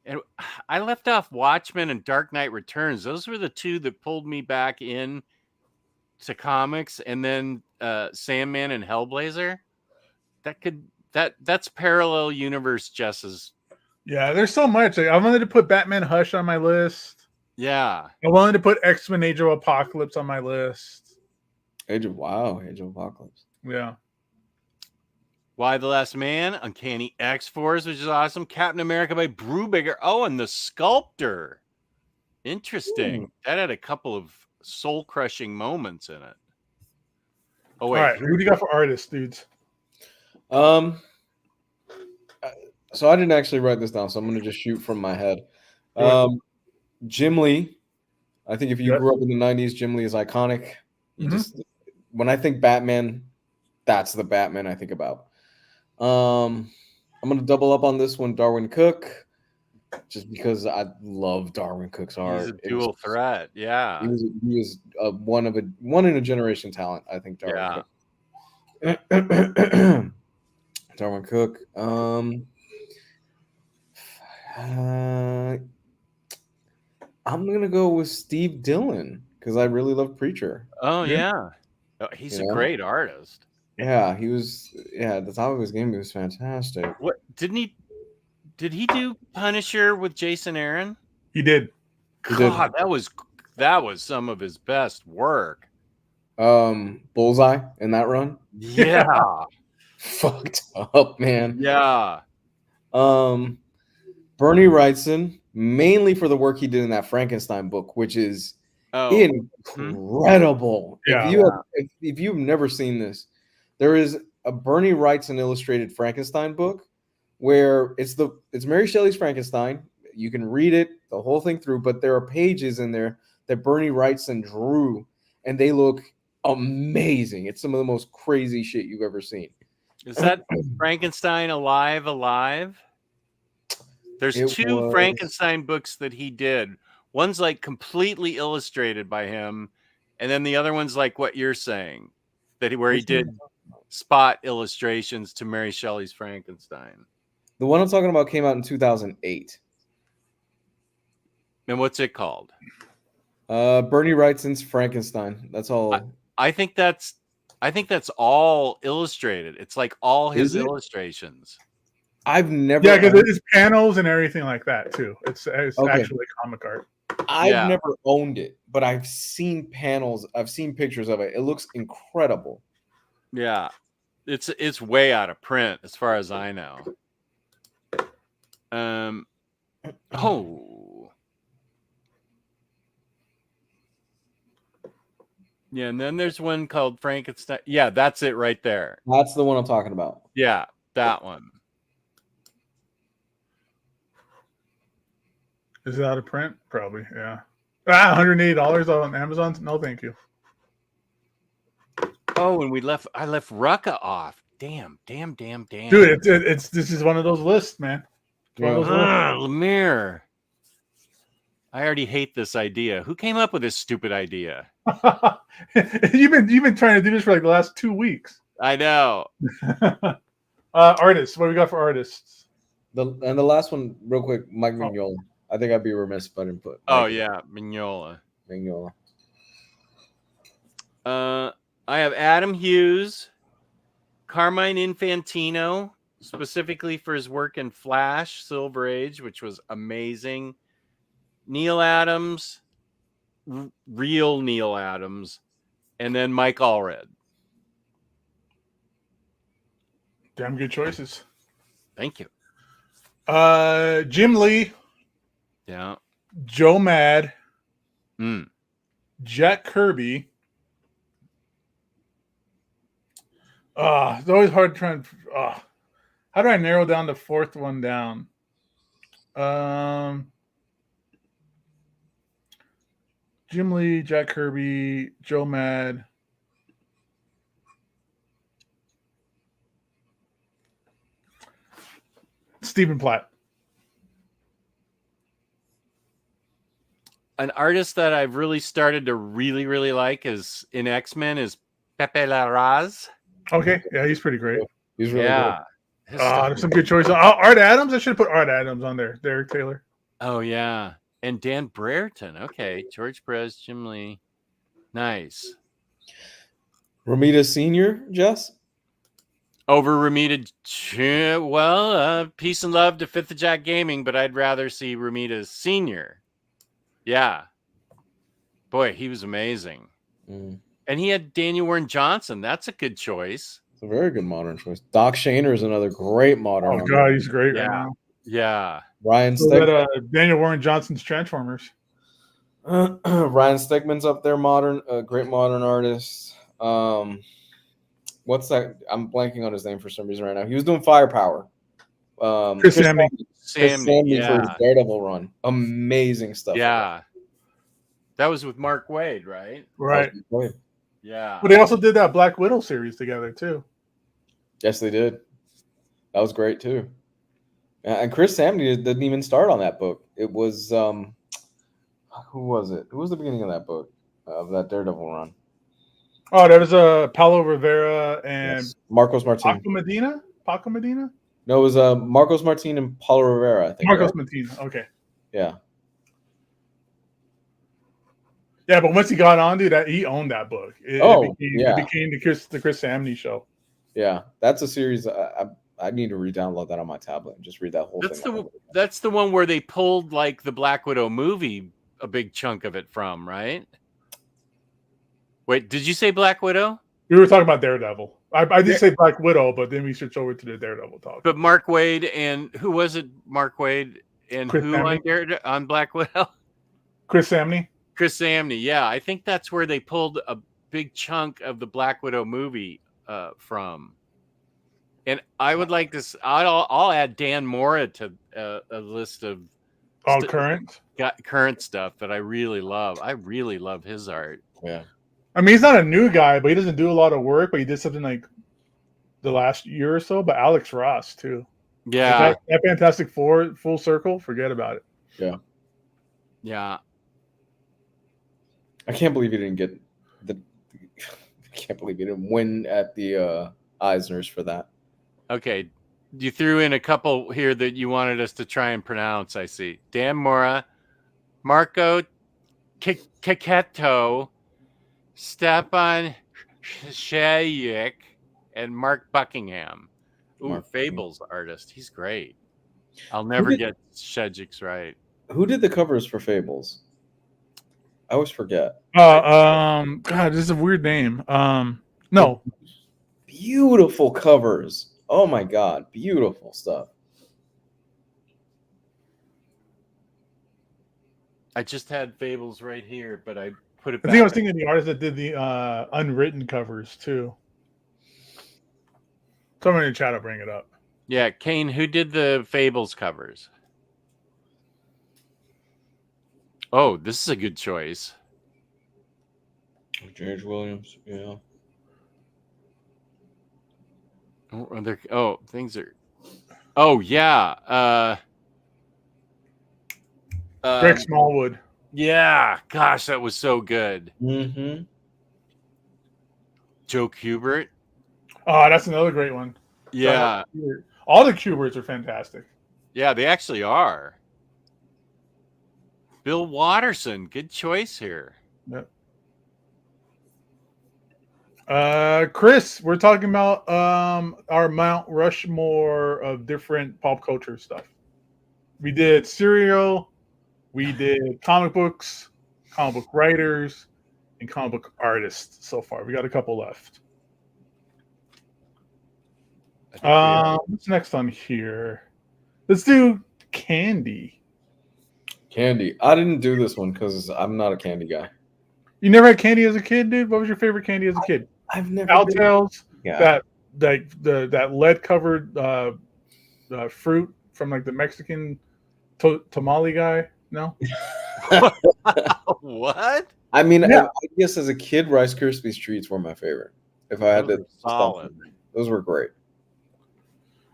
And I left off Watchmen and Dark Knight Returns. Those were the two that pulled me back in to comics. And then Sandman and Hellblazer. That's parallel universe Jess's. Yeah, there's so much. Like, I wanted to put Batman Hush on my list. Yeah. I wanted to put X-Men Age of Apocalypse on my list. Age of Apocalypse. Yeah. Why the Last Man, Uncanny X-Force, which is awesome. Captain America by Brubaker. Oh, and The Sculptor. Interesting. Ooh. That had a couple of soul-crushing moments in it. Oh, wait. All right, who do you got for artists, dudes? So I didn't actually write this down, so I'm going to just shoot from my head. Jim Lee. I think if you grew up in the 90s, Jim Lee is iconic. When I think Batman, that's the Batman I think about. I'm going to double up on this one, Darwin Cook, just because I love Darwin Cook's art. He's a dual threat, yeah. He was one in a generation talent, I think. Darwin Cook. Darwin Cook. I'm gonna go with Steve Dillon because I really love Preacher. Oh Yeah. yeah. Oh, he's a Yeah. great artist. Yeah, he was. Yeah, at the top of his game, he was fantastic. What didn't he? Did he do Punisher with Jason Aaron? He did. He did. God, that was some of his best work. Bullseye in that run. Yeah. Fucked up, man. Yeah. Bernie Wrightson, mainly for the work he did in that Frankenstein book, which is incredible. Yeah. If you've never seen this, there is a Bernie Wrightson illustrated Frankenstein book where it's Mary Shelley's Frankenstein. You can read it the whole thing through, but there are pages in there that Bernie Wrightson drew, and they look amazing. It's some of the most crazy shit you've ever seen. Is that Frankenstein Alive? There's two Frankenstein books that he did. One's like completely illustrated by him, and then the other one's like what you're saying, where he did spot illustrations to Mary Shelley's Frankenstein. The one I'm talking about came out in 2008. And what's it called? Bernie Wrightson's Frankenstein. That's all. I think that's all illustrated. It's like all his Is it? illustrations. I've never. Yeah, because it's panels and everything like that too. It's actually comic art. I've never owned it, but I've seen panels. I've seen pictures of it. It looks incredible. Yeah, it's way out of print as far as I know. Yeah, and then there's one called Frankenstein. Yeah, that's it right there. That's the one I'm talking about. Yeah, that one. Is it out of print? Probably, yeah. $180 on Amazon? No, thank you. Oh, and I left Rucka off. Damn. Dude, this is one of those lists, man. Lemire. I already hate this idea. Who came up with this stupid idea? You've been trying to do this for like the last 2 weeks. I know. Artists. What do we got for artists? The last one, real quick, Mike Mignola. I think I'd be remiss if I didn't put. Mignola. Mignola. I have Adam Hughes, Carmine Infantino, specifically for his work in Flash, Silver Age, which was amazing. Neil Adams, real Neil Adams, and then Mike Allred. Damn good choices. Thank you. Jim Lee. Yeah. Joe Mad. Mm. Jack Kirby. It's always hard to try and. How do I narrow down the fourth one down? Jim Lee, Jack Kirby, Joe Mad. Stephen Platt. An artist that I've really started to really like is in X-Men is Pepe Larraz. Okay, yeah, he's pretty great. He's really good. There's some good choices. Art Adams. I should have put Art Adams on there. Derek Taylor. Oh yeah, and Dan Brereton. Okay, George Perez, Jim Lee. Nice. Romita Senior, Jess. Over Romita. Well, peace and love to Fifth of Jack Gaming, but I'd rather see Romita Senior. Yeah. Boy, he was amazing. Mm. And he had Daniel Warren Johnson. That's a good choice. It's a very good modern choice. Doc Shaner is another great modern. Oh God, he's great right now. Yeah. Ryan Stegman. Daniel Warren Johnson's Transformers. Ryan Stegman's up there, great modern artist. What's that? I'm blanking on his name for some reason right now. He was doing Firepower. Chris Samney. For his Daredevil run. Amazing stuff. Yeah. That was with Mark Waid, right? Right. Yeah. But they also did that Black Widow series together too. Yes, they did. That was great too. And Chris Samney didn't even start on that book. It was who was it? Who was the beginning of that book of that Daredevil run? Oh, there was Paulo Rivera and Marcos Martin. Paco Medina? No, it was Marcos Martin and Paulo Rivera, I think. Marcos Martin. Okay. Yeah. Yeah, but once he got on, dude, he owned that book. It became the Chris Samney show. Yeah, that's a series. I need to re-download that on my tablet and just read that whole thing. That's the one where they pulled like the Black Widow movie, a big chunk of it from, right? Wait, did you say Black Widow? We were talking about Daredevil. I did say Black Widow, but then we switched over to the Daredevil talk. But Mark Waid and who was it? Mark Waid and Chris who Samney? on Black Widow? Chris Samney. Chris Samney. Yeah, I think that's where they pulled a big chunk of the Black Widow movie from. And I would like to. I'll add Dan Mora to a list of current stuff that I really love. I really love his art. Yeah. I mean, he's not a new guy, but he doesn't do a lot of work. But he did something like the last year or so. But Alex Ross too. Yeah, that Fantastic Four full circle. Forget about it. Yeah. Yeah. I can't believe he didn't get the. I can't believe he didn't win at the Eisners for that. Okay, you threw in a couple here that you wanted us to try and pronounce. I see Dan Mora, Marco Kiketo, Stepan Shayik, and Mark Buckingham. Ooh, Fables artist. He's great. I'll never get Shejik's right. Who did the covers for Fables? I always forget. God, this is a weird name. No. Beautiful covers. Oh my God, beautiful stuff. I just had Fables right here, but I put it back. I think I was thinking of the artist that did the unwritten covers too. Someone in the chat will bring it up. Yeah, Kane, who did the Fables covers? Oh, this is a good choice. George Williams, yeah. Things are. Oh yeah. Greg Smallwood. Yeah, gosh, that was so good. Mm-hmm. Joe Kubert. Oh, that's another great one. Yeah, all the Kuberts are fantastic. Yeah, they actually are. Bill Watterson, good choice here. Yep. Chris, we're talking about our Mount Rushmore of different pop culture stuff. We did cereal, we did comic books, comic book writers, and comic book artists so far. We got a couple left. What's next on here? Let's do candy. Candy. I didn't do this one because I'm not a candy guy. You never had candy as a kid, dude? What was your favorite candy as a kid? I've never. Outels. Yeah. That lead covered fruit from like the Mexican tamale guy. No. What? I mean, I guess as a kid, Rice Krispies treats were my favorite. If I had to, solid. Those were great.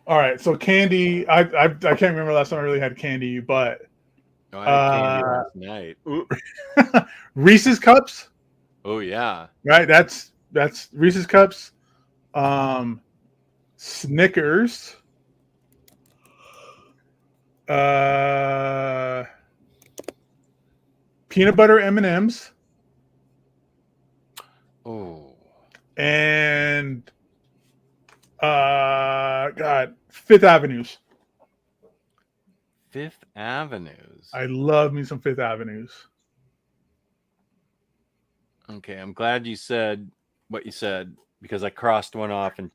All right, so candy. I can't remember last time I really had candy, but I had candy last night. Reese's Cups. Oh yeah, right. That's Reese's Cups. Snickers. Peanut butter M&Ms. Oh, and Fifth Avenues. Fifth Avenues. I love me some Fifth Avenues. Okay, I'm glad you said what you said because I crossed one off and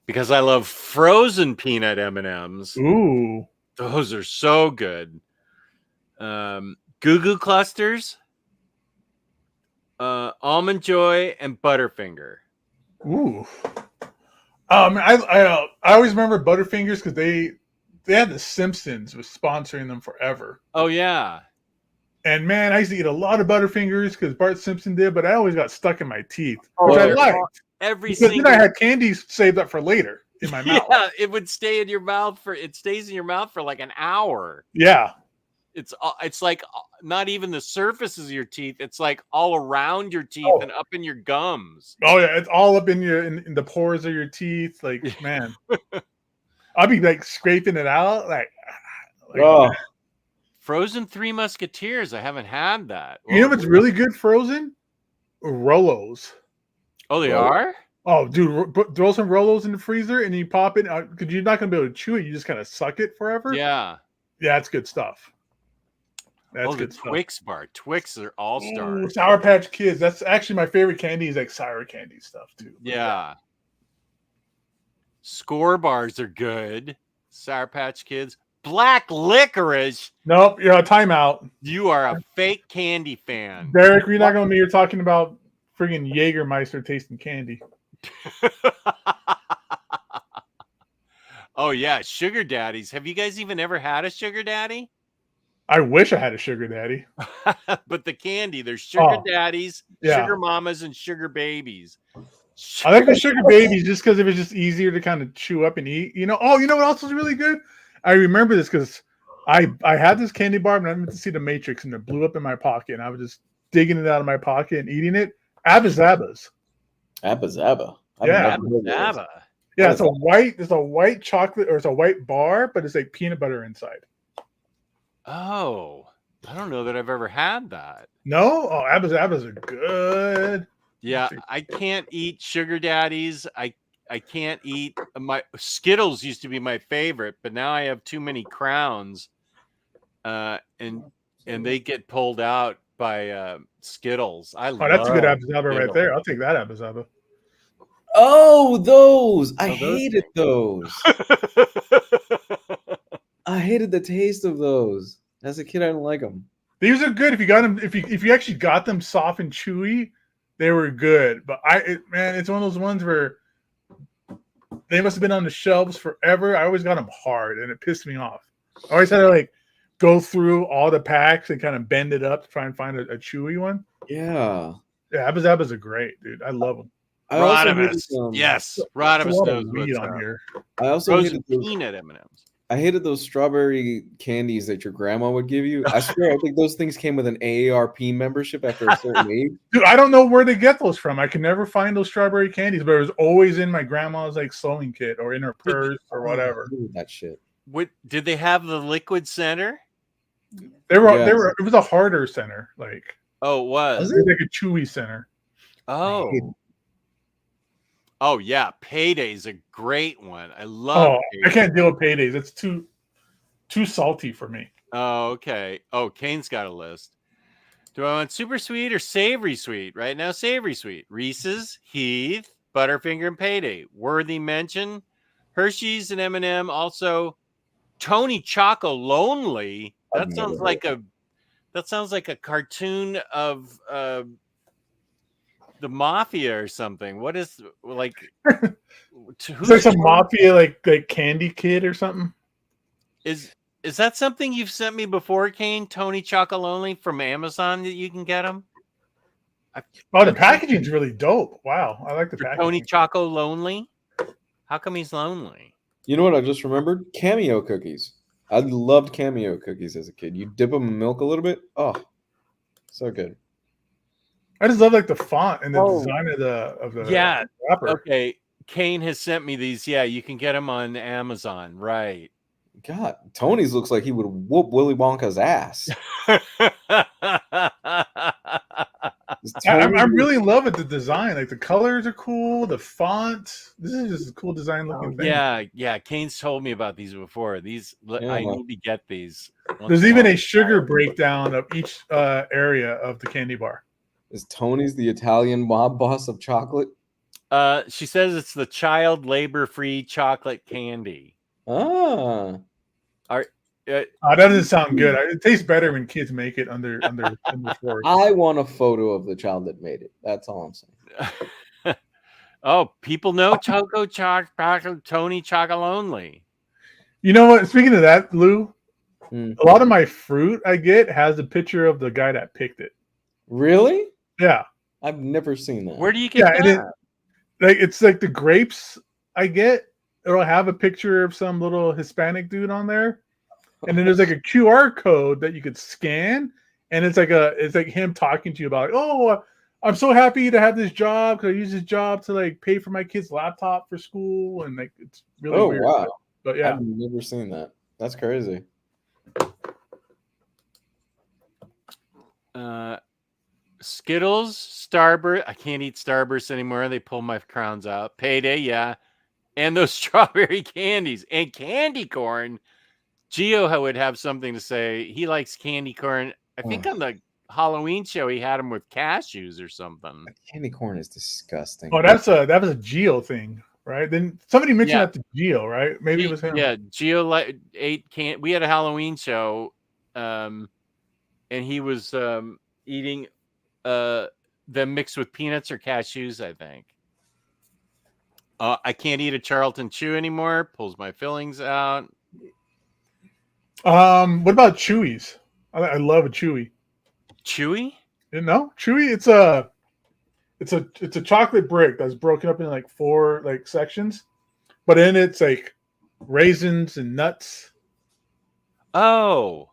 because I love frozen peanut M&Ms. Ooh, those are so good. Goo Goo Clusters, Almond Joy, and Butterfinger. Ooh. I always remember Butterfingers because they had the Simpsons was sponsoring them forever. Oh yeah. And man, I used to eat a lot of Butterfingers because Bart Simpson did, but I always got stuck in my teeth, which I liked. Then I had candy saved up for later in my mouth. Yeah, it would stay in your mouth it stays in your mouth for like an hour. Yeah. It's like not even the surfaces of your teeth. It's like all around your teeth and up in your gums. Oh yeah, it's all up in in the pores of your teeth. Like man, I'll be like scraping it out. Like oh. Frozen Three Musketeers. I haven't had that. You know what's really good frozen? Rolos. Oh, they are? Oh, dude, throw some Rolos in the freezer and you pop it because you're not gonna be able to chew it. You just kind of suck it forever. Yeah. Yeah, that's good stuff. That's the good stuff. Twix bar. Twix are all stars. Sour Patch Kids. That's actually my favorite candy. Is like sour candy stuff too. Yeah. Score bars are good. Sour Patch Kids. Black licorice. Nope, you're a timeout. You are a fake candy fan. Derek, you're not gonna be here talking about friggin' Jägermeister tasting candy. Oh yeah, sugar daddies. Have you guys even ever had a sugar daddy? I wish I had a sugar daddy. But the candy, there's sugar daddies, yeah. sugar mamas, and sugar babies. I like the sugar babies just because it was just easier to kind of chew up and eat. You know what else was really good? I remember this because I had this candy bar and I went to see The Matrix and it blew up in my pocket and I was just digging it out of my pocket and eating it. Abba Zabbas. Abba Zaba. Yeah. Abba Zaba. Yeah, it's a white chocolate or it's a white bar, but it's like peanut butter inside. Oh, I don't know that I've ever had that. No? Oh, Abba Zabbas are good. Yeah, I can't eat sugar daddies. I can't eat my Skittles used to be my favorite, but now I have too many crowns, and they get pulled out by Skittles. That's a good Abba Zaba right there. I'll take that Abba Zaba. Oh, those! I hated those. I hated the taste of those. As a kid, I didn't like them. These are good if you got them. If you actually got them soft and chewy, they were good. But it's one of those ones where they must have been on the shelves forever. I always got them hard, and it pissed me off. I always had to like go through all the packs and kind of bend it up to try and find a chewy one. Yeah. Yeah, Abba Zabbas are great, dude. I love them. Rodimus. Yes, Rodimus knows weed what's on up. here. I also hated peanut M&Ms. I hated those strawberry candies that your grandma would give you. I swear, I think those things came with an AARP membership after a certain age. Dude, I don't know where they get those from. I can never find those strawberry candies, but it was always in my grandma's like sewing kit or in her purse or whatever. That shit. What did they have? The liquid center? They were. It was a harder center, like. Oh, it was. It was like a chewy center. Oh. Oh yeah, Payday's a great one. I love. I can't deal with Paydays. It's too salty for me. Oh, okay. Oh, Kane's got a list. Do I want super sweet or savory sweet? Right now, savory sweet. Reese's, Heath, Butterfinger, and Payday. Worthy mention. Hershey's and M&M. Also, Tony Choco Lonely. That sounds like a cartoon of the mafia or something. What is like? It's like some mafia like candy kid or something. Is that something you've sent me before, Kane? Tony Chocolonely from Amazon that you can get them? The packaging's really dope. Wow, I like the packaging. Tony Choco Lonely. How come he's lonely? You know what I just remembered? Cameo cookies. I loved Cameo cookies as a kid. You dip them in milk a little bit. Oh, so good. I just love like the font and the design of the wrapper. Okay, Kane has sent me these. Yeah, you can get them on Amazon. Right. God, Tony's looks like he would whoop Willy Wonka's ass. I'm really in love with the design. Like the colors are cool. The font. This is just a cool design looking thing. Yeah. Kane's told me about these before. I need to get these. There's even a sugar breakdown of each area of the candy bar. Is Tony's the Italian mob boss of chocolate? She says it's the child labor-free chocolate candy. Ah. That doesn't sound good. It tastes better when kids make it under fork. I want a photo of the child that made it. That's all I'm saying. Oh, people know Tony Chocolonely. You know what? Speaking of that, Lou, a lot of my fruit I get has a picture of the guy that picked it. Really? Yeah. I've never seen that. Where do you get that? It's like the grapes I get. It'll have a picture of some little Hispanic dude on there. And then there's like a QR code that you could scan. And it's like him talking to you about, I'm so happy to have this job because I use this job to like pay for my kid's laptop for school. And like, it's really weird. Wow. But yeah. I've never seen that. That's crazy. Skittles, Starburst. I can't eat Starburst anymore. They pull my crowns out. Payday, yeah. And those strawberry candies and candy corn. Gio would have something to say. He likes candy corn. I think on the Halloween show he had them with cashews or something. Candy corn is disgusting. Oh, that was a Geo thing, right? Then somebody mentioned that to Geo, right? Maybe it was him. Yeah, Gio ate we had a Halloween show, and he was eating them mixed with peanuts or cashews, I think. I can't eat a Charlton Chew anymore. Pulls my fillings out. What about Chewies? I love a Chewy. Chewy? You know, Chewy. It's a chocolate brick that's broken up in like 4 like sections, but in it's like raisins and nuts. Oh.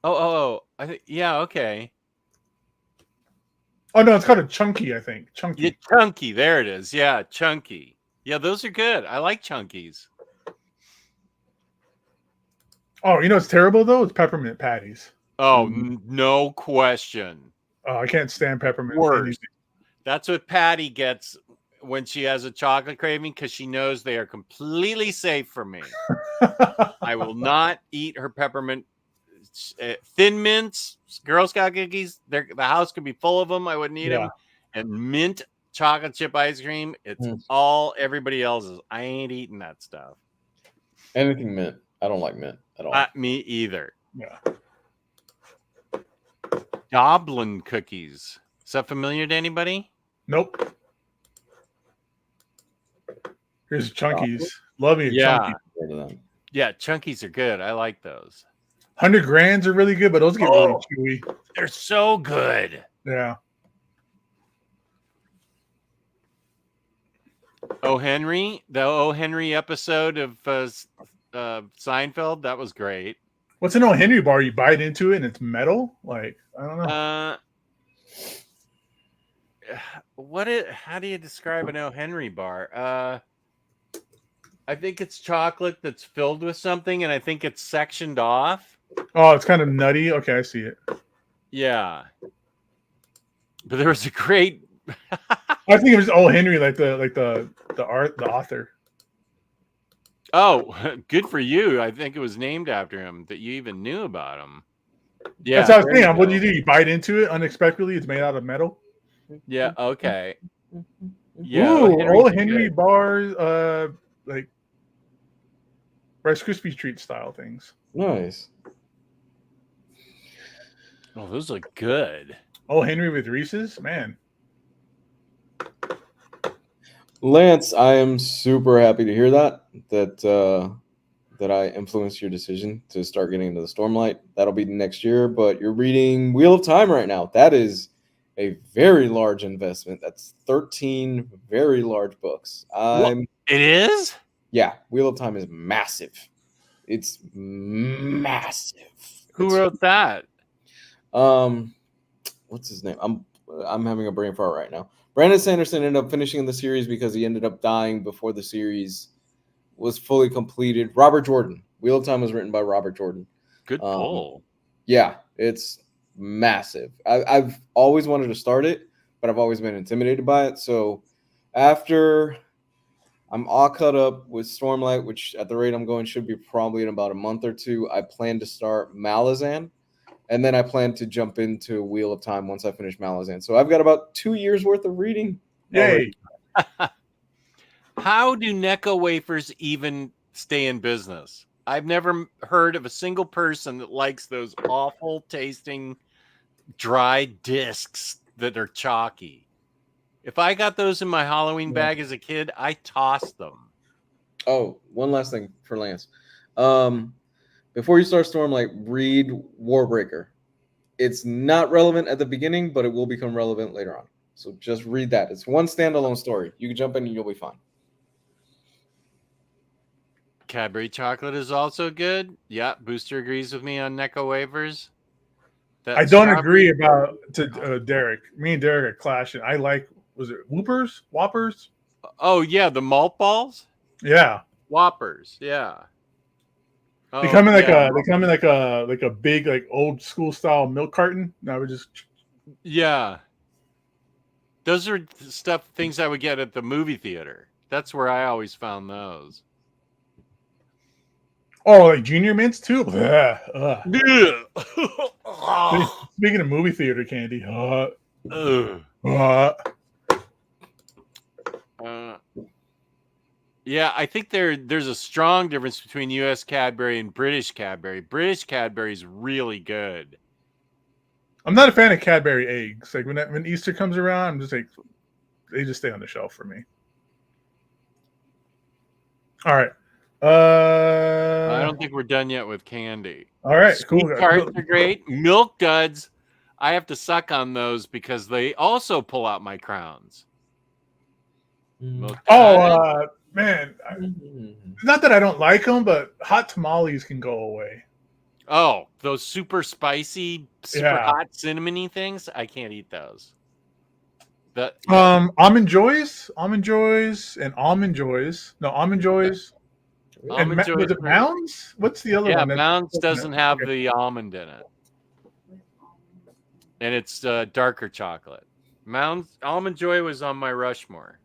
I think okay. Oh no, it's called a chunky. I think chunky. Yeah, chunky. There it is. Yeah, chunky. Yeah, those are good. I like chunkies. Oh, you know it's terrible though? It's peppermint patties. Oh, no question. Oh, I can't stand peppermint. Worse. That's what Patty gets when she has a chocolate craving because she knows they are completely safe for me. I will not eat her peppermint Thin Mints, Girl Scout cookies. The house could be full of them. I wouldn't eat them. And mint chocolate chip ice cream. It's all everybody else's. I ain't eating that stuff. Anything mint. I don't like mint at all. Me either. Yeah. Goblin cookies. Is that familiar to anybody? Nope. Here's Chunkies. Love me. Yeah. Chunkies. Yeah, Chunkies are good. I like those. 100 Grands are really good, but those get really chewy. They're so good. Yeah. Oh, Henry, the Oh Henry episode of Seinfeld, that was great. What's an O. Henry bar? You bite into it and it's metal? Like, I don't know. How do you describe an O. Henry bar? I think it's chocolate that's filled with something, and I think it's sectioned off. Oh, it's kind of nutty. Okay, I see it. Yeah. But there was a great I think it was O. Henry, like the author. Oh, good for you. I think it was named after him, that you even knew about him. Yeah. That's what I was saying. What do? You bite into it unexpectedly? It's made out of metal. Yeah, okay. Yeah. Ooh, O. Henry bars, like Rice Krispie treat style things. Nice. Oh, those look good. O. Henry with Reese's, man. Lance, I am super happy to hear that I influenced your decision to start getting into the Stormlight. That'll be next year, but you're reading Wheel of Time right now. That is a very large investment. That's 13 very large books. It is? Yeah, Wheel of Time is massive. It's massive. Who wrote that? What's his name? I'm having a brain fart right now. Brandon Sanderson ended up finishing the series because he ended up dying before the series was fully completed. Robert Jordan. Wheel of Time was written by Robert Jordan. Good pull. Yeah, it's massive. I've always wanted to start it, but I've always been intimidated by it. So after I'm all cut up with Stormlight, which at the rate I'm going should be probably in about a month or two, I plan to start Malazan. And then I plan to jump into Wheel of Time once I finish Malazan. So I've got about 2 years worth of reading. Yay. How do Necco wafers even stay in business? I've never heard of a single person that likes those awful tasting dry discs that are chalky. If I got those in my Halloween bag as a kid, I tossed them. Oh, one last thing for Lance. Before you start Stormlight, read Warbreaker. It's not relevant at the beginning, but it will become relevant later on. So just read that. It's one standalone story. You can jump in and you'll be fine. Cadbury chocolate is also good. Yeah, Booster agrees with me on Necco wafers. I don't agree about Derek. Me and Derek are clashing. I like, was it Whoppers? Oh, yeah, the malt balls? Yeah. Whoppers, yeah. Oh, They come in yeah. like a big like old school style milk carton. Now we just Yeah. Those are things I would get at the movie theater. That's where I always found those. like junior mints too. Bleh, Ugh. Speaking of movie theater candy, Ugh. Yeah, I think there's a strong difference between U.S. Cadbury and British Cadbury. British Cadbury is really good. I'm not a fan of Cadbury eggs. Like when Easter comes around, I'm just like, they just stay on the shelf for me. All right. I don't think we're done yet with candy. All right, Sweet cool. tarts are great. Milk duds, I have to suck on those because they also pull out my crowns. Milk duds. Man, not that I don't like them, but hot tamales can go away. Oh, those super spicy, super hot cinnamony things. I can't eat those. Almond Joys, and Almond Joys. No, Almond Joys. And Almond Joys was it Mounds? What's the other one? Yeah, Mounds doesn't have the almond in it, and it's darker chocolate. Mounds Almond Joy was on my Rushmore.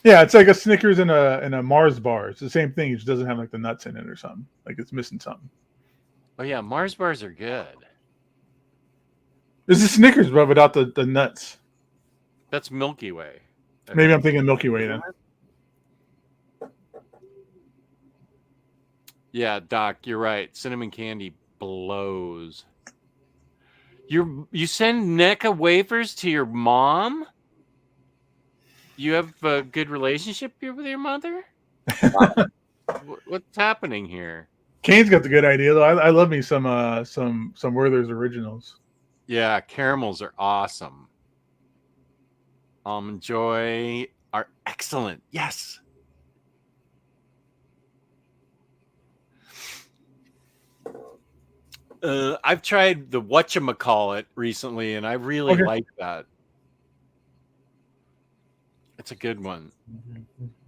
Yeah, it's like a Snickers and a Mars bar. It's the same thing. It just doesn't have like the nuts in it or something. Like it's missing something. Oh yeah, Mars bars are good. This is Snickers, but without the nuts. That's Milky Way. Maybe I'm thinking Milky Way then. Yeah, Doc, you're right. Cinnamon candy blows. You send NECA wafers to your mom? You have a good relationship here with your mother? What's happening here? Kane's got the good idea though. I love me some Werther's originals. Yeah, caramels are awesome. Almond Joy are excellent. Yes. I've tried the whatchamacallit recently, and I really like that. It's a good one.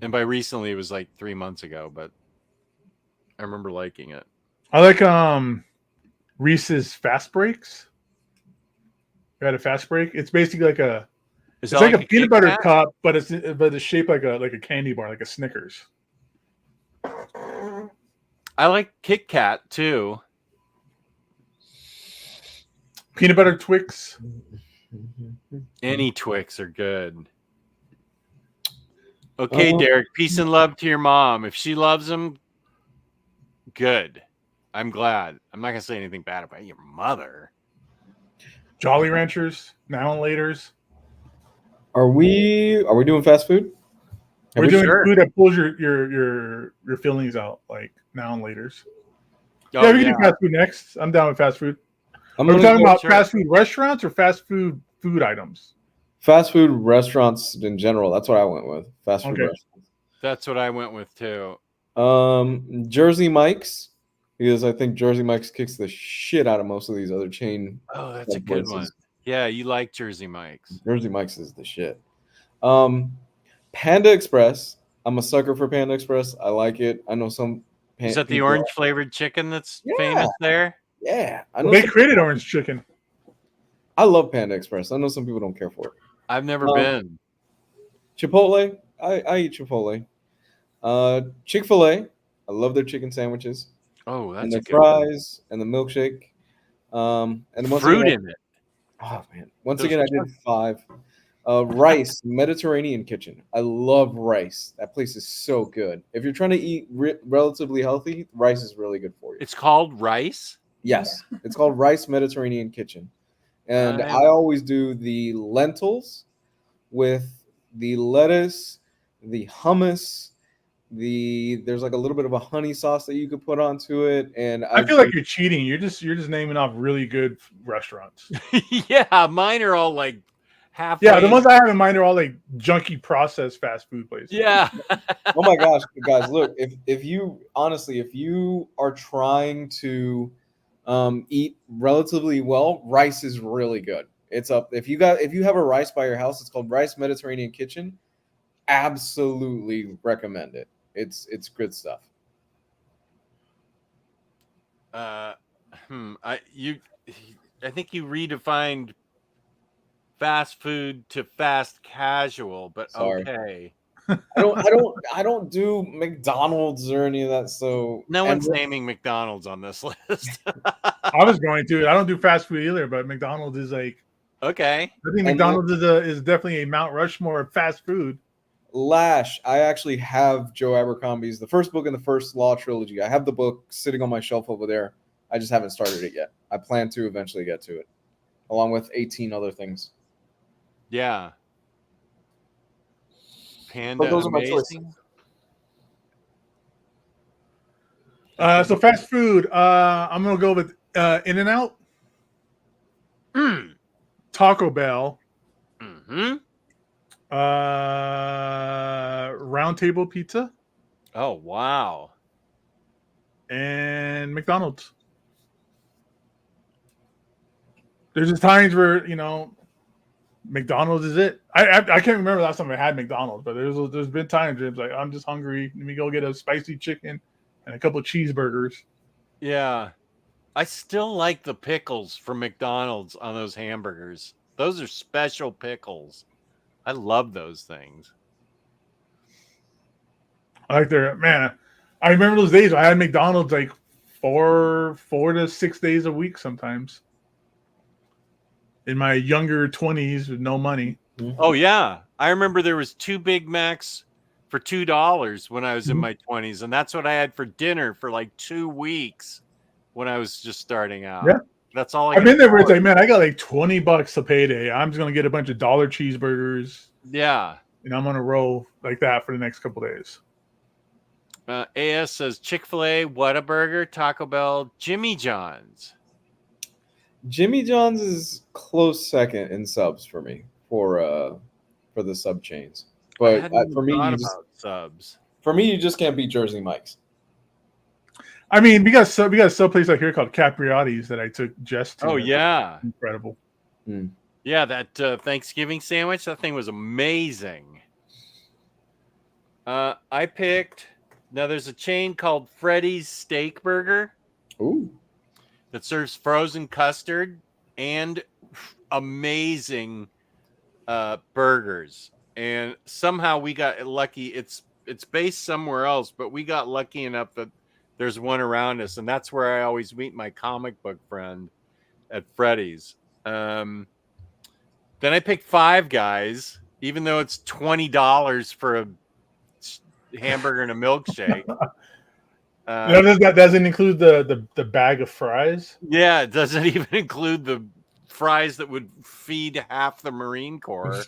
And by recently, it was like 3 months ago, but I remember liking it. I like Reese's Fast Breaks. You had a Fast Break? It's basically like it's like a peanut butter cup, but it's shaped like a candy bar, like a Snickers. I like Kit Kat too. Peanut butter Twix. Any Twix are good. Okay, Derek. Peace and love to your mom. If she loves them, good. I'm glad. I'm not gonna say anything bad about your mother. Jolly Ranchers, Now and Laters. Are we doing fast food? We're doing food that pulls your feelings out, like Now and Laters. Oh, yeah, we can do fast food next. I'm down with fast food. Are we talking about fast food restaurants or fast food items? Fast food restaurants in general. That's what I went with. Fast food restaurants. That's what I went with too. Jersey Mike's, because I think Jersey Mike's kicks the shit out of most of these other chain. Oh, that's a good one. Yeah, you like Jersey Mike's. Jersey Mike's is the shit. Panda Express. I'm a sucker for Panda Express. I like it. I know some. Is that the orange flavored chicken that's famous there? Yeah, they created orange chicken. I love Panda Express. I know some people don't care for it. I've never been. Chipotle. I eat Chipotle. Chick-fil-A. I love their chicken sandwiches. Oh, that's and the a good fries one. And the milkshake. And once fruit again, in it. Oh man! Once again, I did 5. Rice Mediterranean Kitchen. I love Rice. That place is so good. If you're trying to eat relatively healthy, Rice is really good for you. It's called Rice? Yes, it's called Rice Mediterranean Kitchen, and I always do the lentils with the lettuce, the hummus. There's like a little bit of a honey sauce that you could put onto it, and I feel like you're cheating. You're just naming off really good restaurants. Yeah, mine are all like halfway. Yeah, the ones I have in mind are all like junky processed fast food places. Yeah. Oh my gosh, guys! Look, if you are trying to eat relatively well, Rice is really good. It's up. If you have a Rice by your house, it's called Rice Mediterranean Kitchen. Absolutely recommend it. It's good stuff. I think you redefined fast food to fast casual, but Sorry. okay. I don't do McDonald's or any of that. So No one's naming McDonald's on this list. I was going to. I don't do fast food either, but McDonald's is like okay. I think McDonald's is definitely a Mount Rushmore of fast food. Lash, I actually have Joe Abercrombie's, the first book in the first Law trilogy. I have the book sitting on my shelf over there. I just haven't started it yet. I plan to eventually get to it, along with 18 other things. Yeah. Panda, But those are my amazing. So fast food. I'm gonna go with In-N-Out, Taco Bell, Round Table Pizza. Oh wow! And McDonald's. There's just times where McDonald's is it. I can't remember the last time I had McDonald's, but there's been times where it's like I'm just hungry. Let me go get a spicy chicken and a couple of cheeseburgers. Yeah, I still like the pickles from McDonald's on those hamburgers. Those are special pickles. I love those things. I like their man. I remember those days. I had McDonald's like four to 6 days a week sometimes. In my younger 20s with no money. Oh yeah, I remember there was 2 Big Macs for $2 when I was in my 20s, and that's what I had for dinner for like 2 weeks when I was just starting out. Yeah, that's all. I've been there where it's like, man, I got like $20 a payday. I'm just gonna get a bunch of dollar cheeseburgers. Yeah, and I'm gonna roll like that for the next couple days. AS says Chick-fil-A, Whataburger, Taco Bell, Jimmy John's. Jimmy John's is close second in subs for me for the sub chains, but for me, you just can't beat Jersey Mike's. I mean, we got a sub place out here called Capriotti's that I took Jess to. Oh yeah, incredible. Yeah, that Thanksgiving sandwich, that thing was amazing. I picked. Now there's a chain called Freddy's Steak Burger. Ooh. That serves frozen custard and amazing burgers. And somehow we got lucky. It's based somewhere else, but we got lucky enough that there's one around us, and that's where I always meet my comic book friend at Freddy's. Then I picked Five Guys, even though it's $20 for a hamburger and a milkshake. That doesn't include the bag of fries. Yeah, it doesn't even include the fries that would feed half the Marine Corps.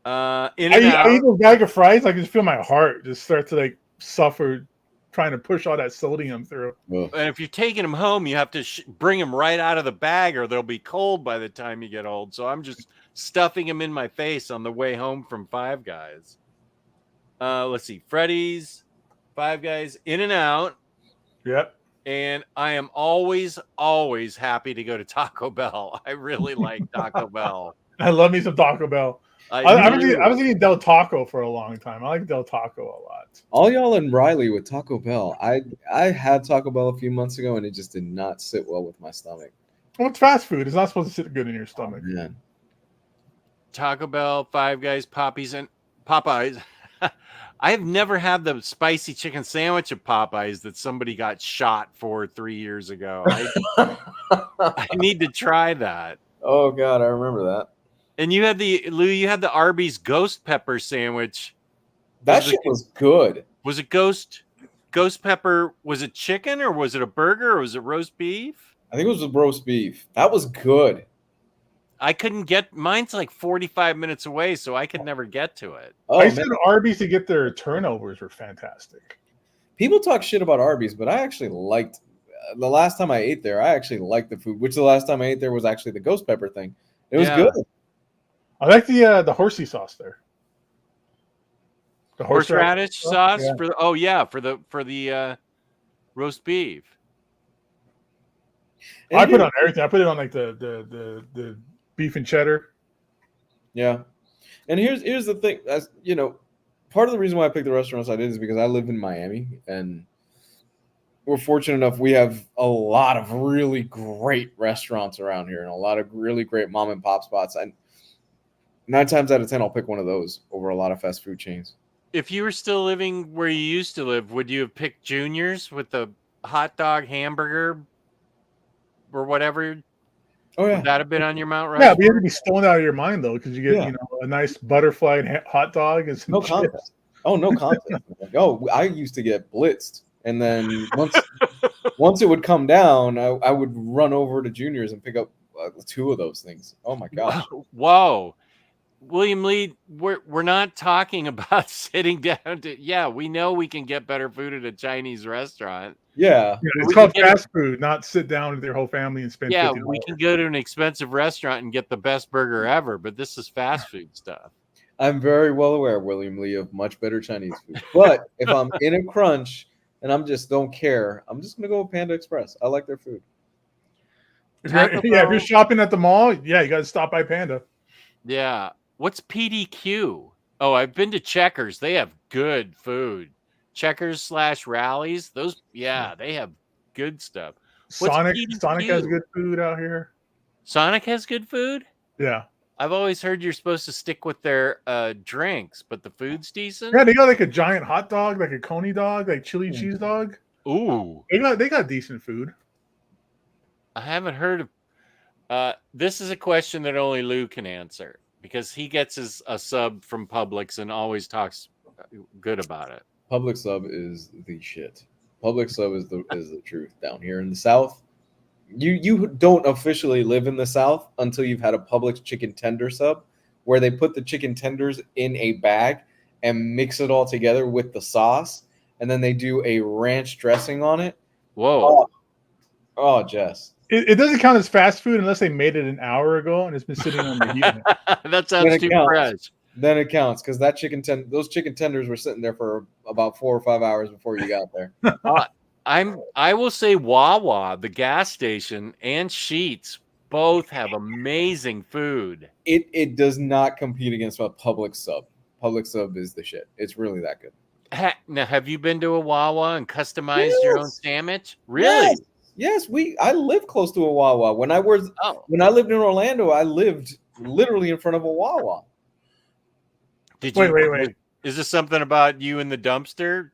I eat a bag of fries. I can just feel my heart just start to like suffer trying to push all that sodium through. And if you're taking them home, you have to bring them right out of the bag, or they'll be cold by the time you get old. So I'm just stuffing them in my face on the way home from Five Guys. Let's see, Freddy's, Five Guys, In-N-Out. Yep. And I am always happy to go to Taco Bell. I really like Taco Bell. I love me some Taco Bell. I was eating Del Taco for a long time. I like Del Taco a lot. All y'all in Riley with Taco Bell. I had Taco Bell a few months ago, and it just did not sit well with my stomach. Well, it's fast food. It's not supposed to sit good in your stomach. Yeah. Taco Bell, Five Guys, Popeyes. I have never had the spicy chicken sandwich at Popeyes that somebody got shot for 3 years ago. I need to try that. Oh God, I remember that. And you had the Arby's ghost pepper sandwich. That shit was good. Was it ghost pepper? Was it chicken or was it a burger or was it roast beef? I think it was roast beef. That was good. I couldn't get mine's like 45 minutes away, so I could never get to it. Oh, I said Arby's to get their turnovers were fantastic. People talk shit about Arby's, but I actually liked the last time I ate there. I actually liked the food. Which the last time I ate there was actually the ghost pepper thing. It was good. I like the horsey sauce there. The horseradish sauce for the roast beef. I put it on everything. I put it on like the beef and cheddar. Yeah, and here's the thing. As you know, part of the reason why I picked the restaurants I did is because I live in Miami, and we're fortunate enough. We have a lot of really great restaurants around here, and a lot of really great mom and pop spots. And 9 times out of 10, I'll pick one of those over a lot of fast food chains. If you were still living where you used to live, would you have picked Junior's with the hot dog, hamburger, or whatever? Oh yeah, Would that have been on your Mount Yeah, Rushmore? but you have to be stoned out of your mind though, because you get Yeah. a nice butterfly and hot dog and some no chips. contest. Oh, no contest. I used to get blitzed, and then once it would come down, I would run over to Junior's and pick up 2 of those things. Oh my gosh. Whoa. William Lee, we're not talking about sitting down to. Yeah, we know we can get better food at a Chinese restaurant. Yeah. Yeah, it's We called can get- fast food, not sit down with their whole family and spend Yeah, $50. we can go to an expensive restaurant and get the best burger ever, but this is fast food stuff. I'm very well aware, William Lee, of much better Chinese food. But if I'm in a crunch and I'm just don't care, I'm just gonna go with Panda Express. I like their food. If Taco you're Bell- shopping at the mall, yeah, you got to stop by Panda. Yeah. What's PDQ? Oh, I've been to Checkers. They have good food. Checkers / Rallies. Those, yeah, they have good stuff. What's Sonic PDQ? has good food out here. Sonic has good food? Yeah. I've always heard you're supposed to stick with their drinks, but the food's decent. Yeah, they got like a giant hot dog, like a coney dog, like chili cheese dog. Ooh, They got decent food. I haven't heard of. This is a question that only Lou can answer because he gets a sub from Publix and always talks good about it. Public sub is the shit. Public sub is the truth down here in the South. You don't officially live in the South until you've had a Publix chicken tender sub, where they put the chicken tenders in a bag and mix it all together with the sauce, and then they do a ranch dressing on it. Whoa. Oh, Jess. It doesn't count as fast food unless they made it an hour ago and it's been sitting on the heat. That Then sounds it too counts. fresh. Then it counts because those chicken tenders were sitting there for about 4 or 5 hours before you got there. I will say Wawa, the gas station, and Sheetz both have amazing food. It does not compete against a Public sub. Public sub is the shit. It's really that good. Now, have you been to a Wawa and customized your own Yes. sandwich? Really? Yes, I live close to a Wawa. When I lived in Orlando, I lived literally in front of a Wawa. Wait. Is this something about you in the dumpster?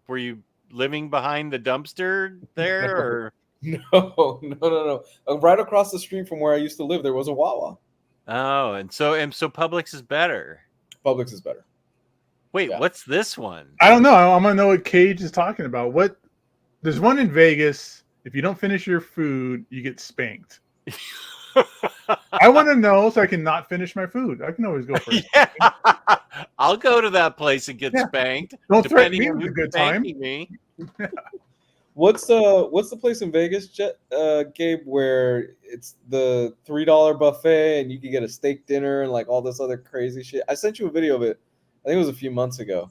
Were you living behind the dumpster there? Or No. Right across the street from where I used to live, there was a Wawa. oh, and so Publix is better. Publix is better. Wait, Yeah. What's this one? I don't know. I'm gonna know what Cage is talking about. There's one in Vegas. If you don't finish your food, you get spanked. I want to know so I can not finish my food. I can always go for it. Yeah. I'll go to that place and get Yeah. spanked. Don't threaten depending me on with a who's good time. spanking me. What's the place in Vegas, Gabe, where it's the $3 buffet and you can get a steak dinner and like all this other crazy shit? I sent you a video of it. I think it was a few months ago.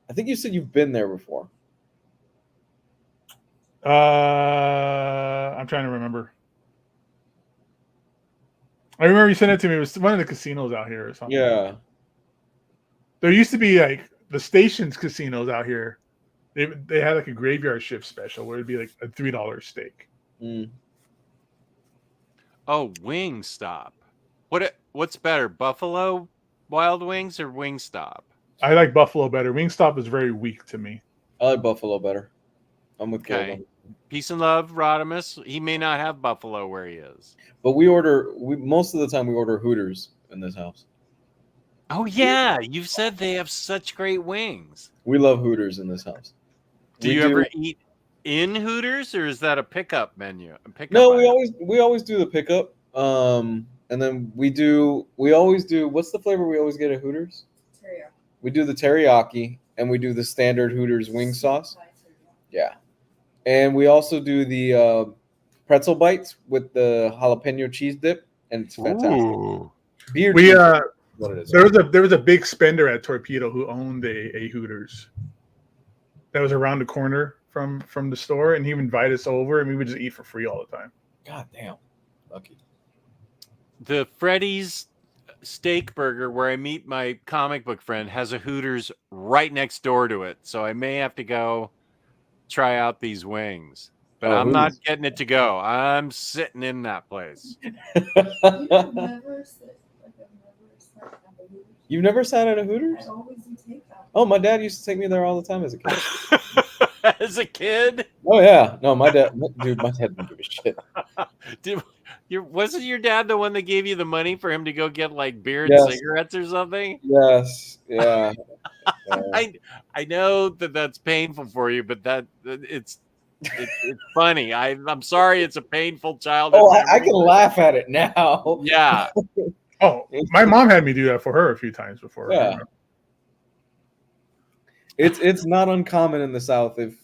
I think you said you've been there before. I'm trying to remember. I remember you sent it to me. It was one of the casinos out here or something. Yeah. There used to be like the stations casinos out here. They had like a graveyard shift special where it'd be like a $3 steak. Mm. Oh, Wingstop. What's better, Buffalo Wild Wings or Wingstop? I like Buffalo better. Wingstop is very weak to me. I like Buffalo better. I'm with Okay. Caleb. Peace and love, Rodimus. He may not have Buffalo where he is. But most of the time we order Hooters in this house. Oh yeah, you've said they have such great wings. We love Hooters in this house. Do you ever eat in Hooters, or is that a pickup menu? No, we always do the pickup. And then we always do what's the flavor we always get at Hooters? Teriyaki. We do the teriyaki and we do the standard Hooters wing sauce. Yeah. And we also do the pretzel bites with the jalapeno cheese dip, and it's fantastic. Ooh. Beer We cheese is what it is. there was a big spender at Torpedo who owned a Hooters that was around the corner from the store, and he would invite us over, and we would just eat for free all the time. God damn. Lucky. The Freddy's steak burger where I meet my comic book friend has a Hooters right next door to it, so I may have to go try out these wings, but Oh, I'm not Hooters. getting it to go. I'm sitting in that place. You've never sat at a Hooters? I always do take that. Oh, my dad used to take me there all the time as a kid. As a kid, Oh yeah, no, my dad, dude, my dad didn't give a shit. wasn't your dad the one that gave you the money for him to go get like beer and Yes. cigarettes or something? Yes, yeah. I know that that's painful for you, but it's funny. I'm sorry, it's a painful childhood. Oh, I memory. can laugh at it now. Yeah. Oh, my mom had me do that for her a few times before. Yeah. It's not uncommon in the South if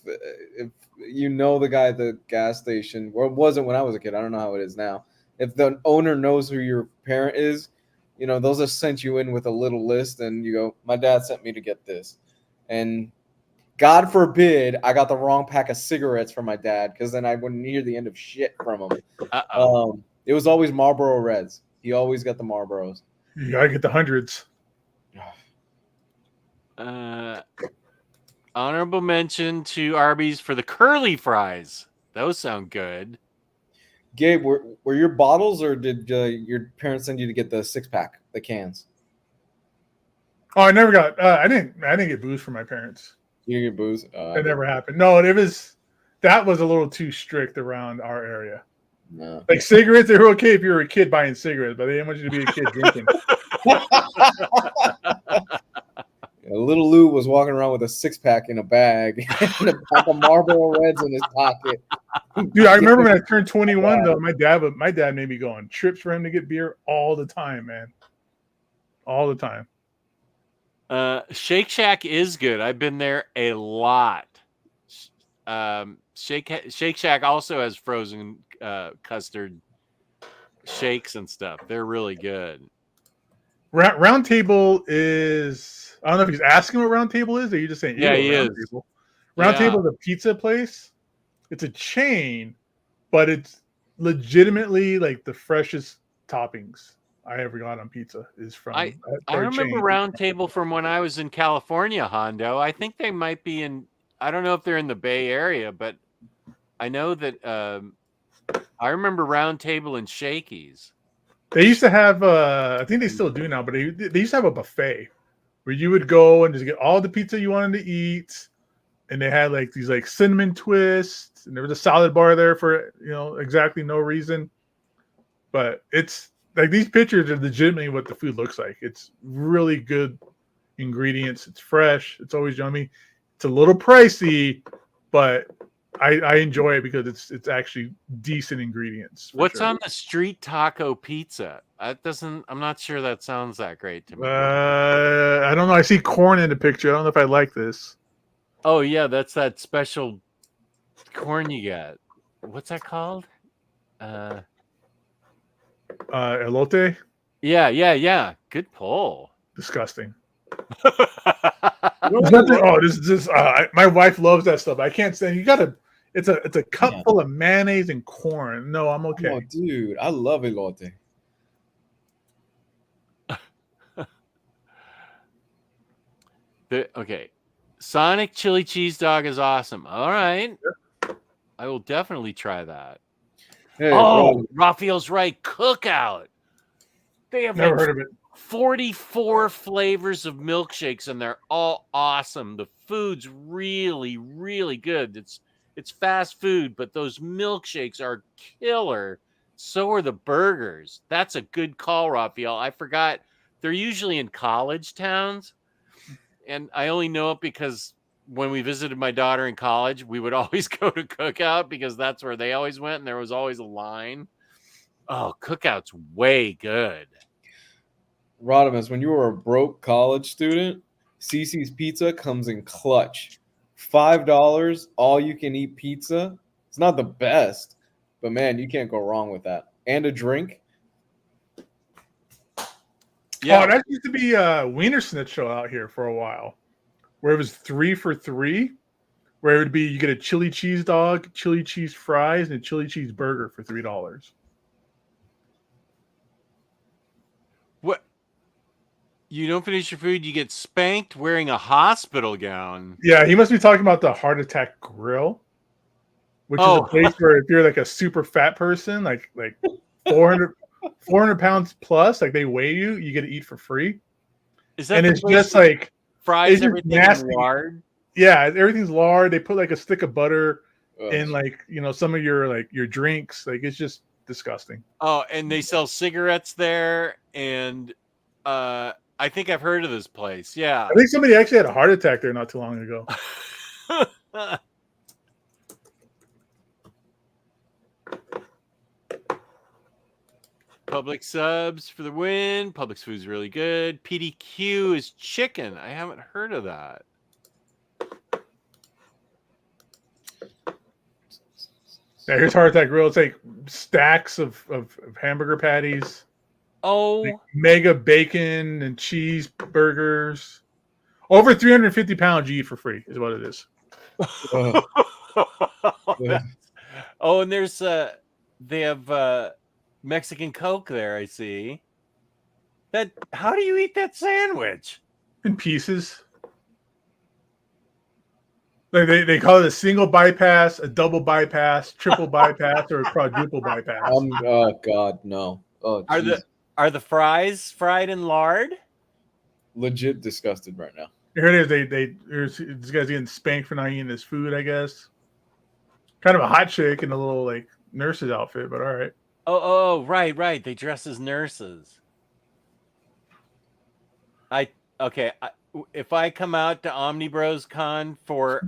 you know the guy at the gas station, or it wasn't when I was a kid. I don't know how it is now. If the owner knows who your parent is, you know, they'll just send you in with a little list, and you go, "My dad sent me to get this," and God forbid I got the wrong pack of cigarettes for my dad, because then I wouldn't hear the end of shit from him. It was always Marlboro Reds. He always got the Marlboros. You gotta get the hundreds. Honorable mention to Arby's for the curly fries. Those sound good. Gabe, were your bottles, or did your parents send you to get the 6-pack, the cans? Oh, I never got. I didn't get booze from my parents. You didn't get booze? That never happened. No, that was a little too strict around our area. No. Like cigarettes, they were okay if you were a kid buying cigarettes, but they didn't want you to be a kid drinking. Little Lou was walking around with a 6-pack in a bag and a pack of Marlboro Reds in his pocket. Dude, I remember when I turned 21, though, my dad made me go on trips for him to get beer all the time, man. All the time. Shake Shack is good. I've been there a lot. Shake Shack also has frozen custard shakes and stuff. They're really good. Round Table is, I don't know if he's asking what Round Table is, or you just saying, yeah, he is. Round Table is a pizza place. It's a chain, but it's legitimately like the freshest toppings I ever got on pizza is from. I remember Round Table from when I was in California, Hondo. I think they might be in. I don't know if they're in the Bay Area, but I know that I remember Round Table and Shakey's. They used to have, I think they still do now, but they used to have a buffet where you would go and just get all the pizza you wanted to eat, and they had like these like cinnamon twists, and there was a salad bar there for exactly no reason. But it's like these pictures are legitimately what the food looks like. It's really good ingredients. It's fresh. It's always yummy. It's a little pricey, but I enjoy it because it's actually decent ingredients. What's on the street taco pizza? I'm not sure that sounds that great to me. I don't know. I see corn in the picture. I don't know if I like this. Oh yeah, that's that special corn you get. What's that called? Elote? Yeah. Good pull. Disgusting. My wife loves that stuff. I can't say it's a cup full of mayonnaise and corn. No, I'm okay. Oh, dude, I love elote. Okay. Sonic chili cheese dog is awesome. All right. I will definitely try that. Hey, Raphael's right. Cookout. They have never heard of it. 44 flavors of milkshakes, and they're all awesome. The food's really, really good. It's fast food, but those milkshakes are killer. So are the burgers. That's a good call, Raphael. I forgot. They're usually in college towns, and I only know it because when we visited my daughter in college, we would always go to Cookout because that's where they always went, and there was always a line. Oh, Cookout's way good. Rodimus, when you were a broke college student, Cece's Pizza comes in clutch. $5, all you can eat pizza. It's not the best, but man, you can't go wrong with that. And a drink. Yeah, that used to be a Wiener Schnitzel out here for a while, where it was 3 for $3, where it would be you get a chili cheese dog, chili cheese fries, and a chili cheese burger for $3. What? You don't finish your food, you get spanked wearing a hospital gown. Yeah, he must be talking about the Heart Attack Grill, which is a place where if you're like a super fat person, like 400 pounds plus, like they weigh you, you get to eat for free. Is that And the it's place just that like fries it's just everything nasty. in lard? Yeah, everything's lard. They put like a stick of butter in Ugh. like some of your drinks. Like it's just disgusting. Oh, and they sell cigarettes there, and I think I've heard of this place. Yeah. I think somebody actually had a heart attack there not too long ago. Public subs for the win. Publix food's really good. PDQ is chicken. I haven't heard of that. Yeah, here's Heart Attack Grill. It's like stacks of hamburger patties. Oh, Like mega bacon and cheese burgers. Over 350 pounds you eat for free is what it is. oh, and there's they have Mexican Coke there. I see. That how do you eat that sandwich? In pieces. Like they call it a single bypass, a double bypass, triple bypass, or a quadruple bypass. Oh God, no. Oh, Are the fries fried in lard? legit disgusted right now. Here it is. This guy's getting spanked for not eating his food, I guess. Kind of a hot chick in a little like nurse's outfit, but all right. Oh, right. They dress as nurses. If I come out to OmniBros Con for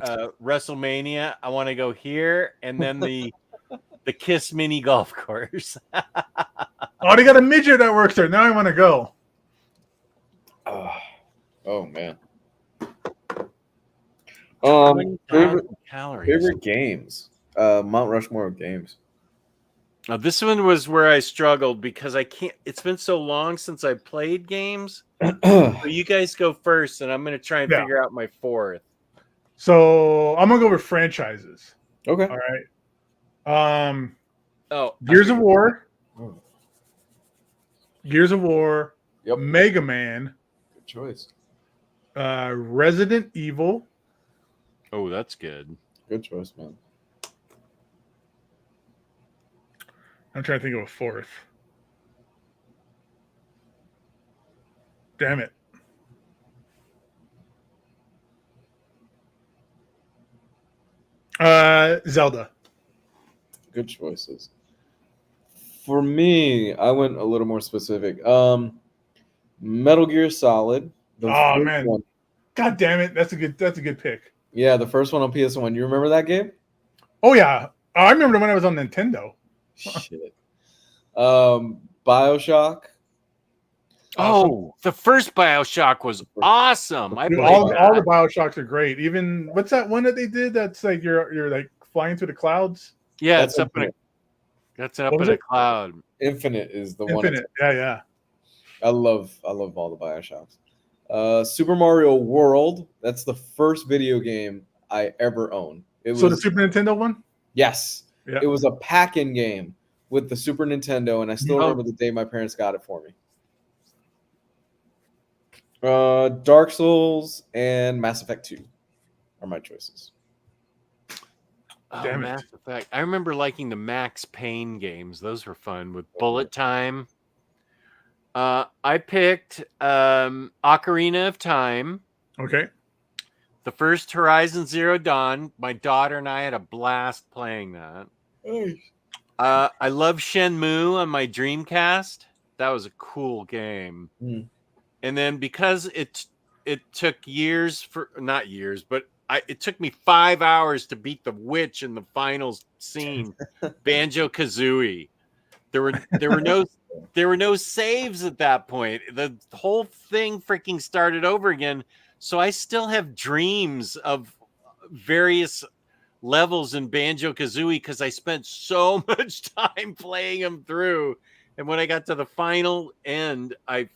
WrestleMania, I want to go here and then the Kiss mini golf course. Oh, they got a midget that works there. Now I want to go. Oh man. 20,000 calories. Favorite games. Mount Rushmore of games. Now, this one was where I struggled because I can't. It's been so long since I played games. So you guys go first, and I'm going to try and figure out my fourth. So I'm gonna go with franchises. Okay. All right. Oh, Gears of War. Oh, Gears of War. Yep. Mega Man. good choice. Resident Evil. Oh, that's good. Good choice, man. I'm trying to think of a fourth. Damn it. Zelda. Good choices. For me, I went a little more specific. Metal Gear Solid. The Oh first man. one. God damn it. That's a good pick. Yeah, the first one on PS1. You remember that game? Oh yeah. I remember when I was on Nintendo. Shit. BioShock. Oh, the first BioShock was awesome. I Dude, played all that. the BioShocks are great. Even what's that one that they did that's like you're like flying through the clouds? Yeah, That's it's up in a Infinite. that's up What was in a it? cloud. Infinite is the one. Infinite. Yeah. I love all the BioShocks. Super Mario World. That's the first video game I ever owned. It So the was Super Nintendo one? yes. Yeah. It was a pack-in game with the Super Nintendo, and I still Oh. remember the day my parents got it for me. Dark Souls and Mass Effect 2 are my choices. Oh, Damn it. Mass Effect. I remember liking the Max Payne games. Those were fun with Bullet Time. I picked Ocarina of Time, Okay. the first Horizon Zero Dawn. My daughter and I had a blast playing that. I love Shenmue on my Dreamcast. That was a cool game. Mm. And then because it took years for not years, but it took me 5 hours to beat the witch in the final scene, Banjo-Kazooie. There were no saves at that point. The whole thing freaking started over again. So I still have dreams of various levels in Banjo-Kazooie because I spent so much time playing them through. And when I got to the final end, it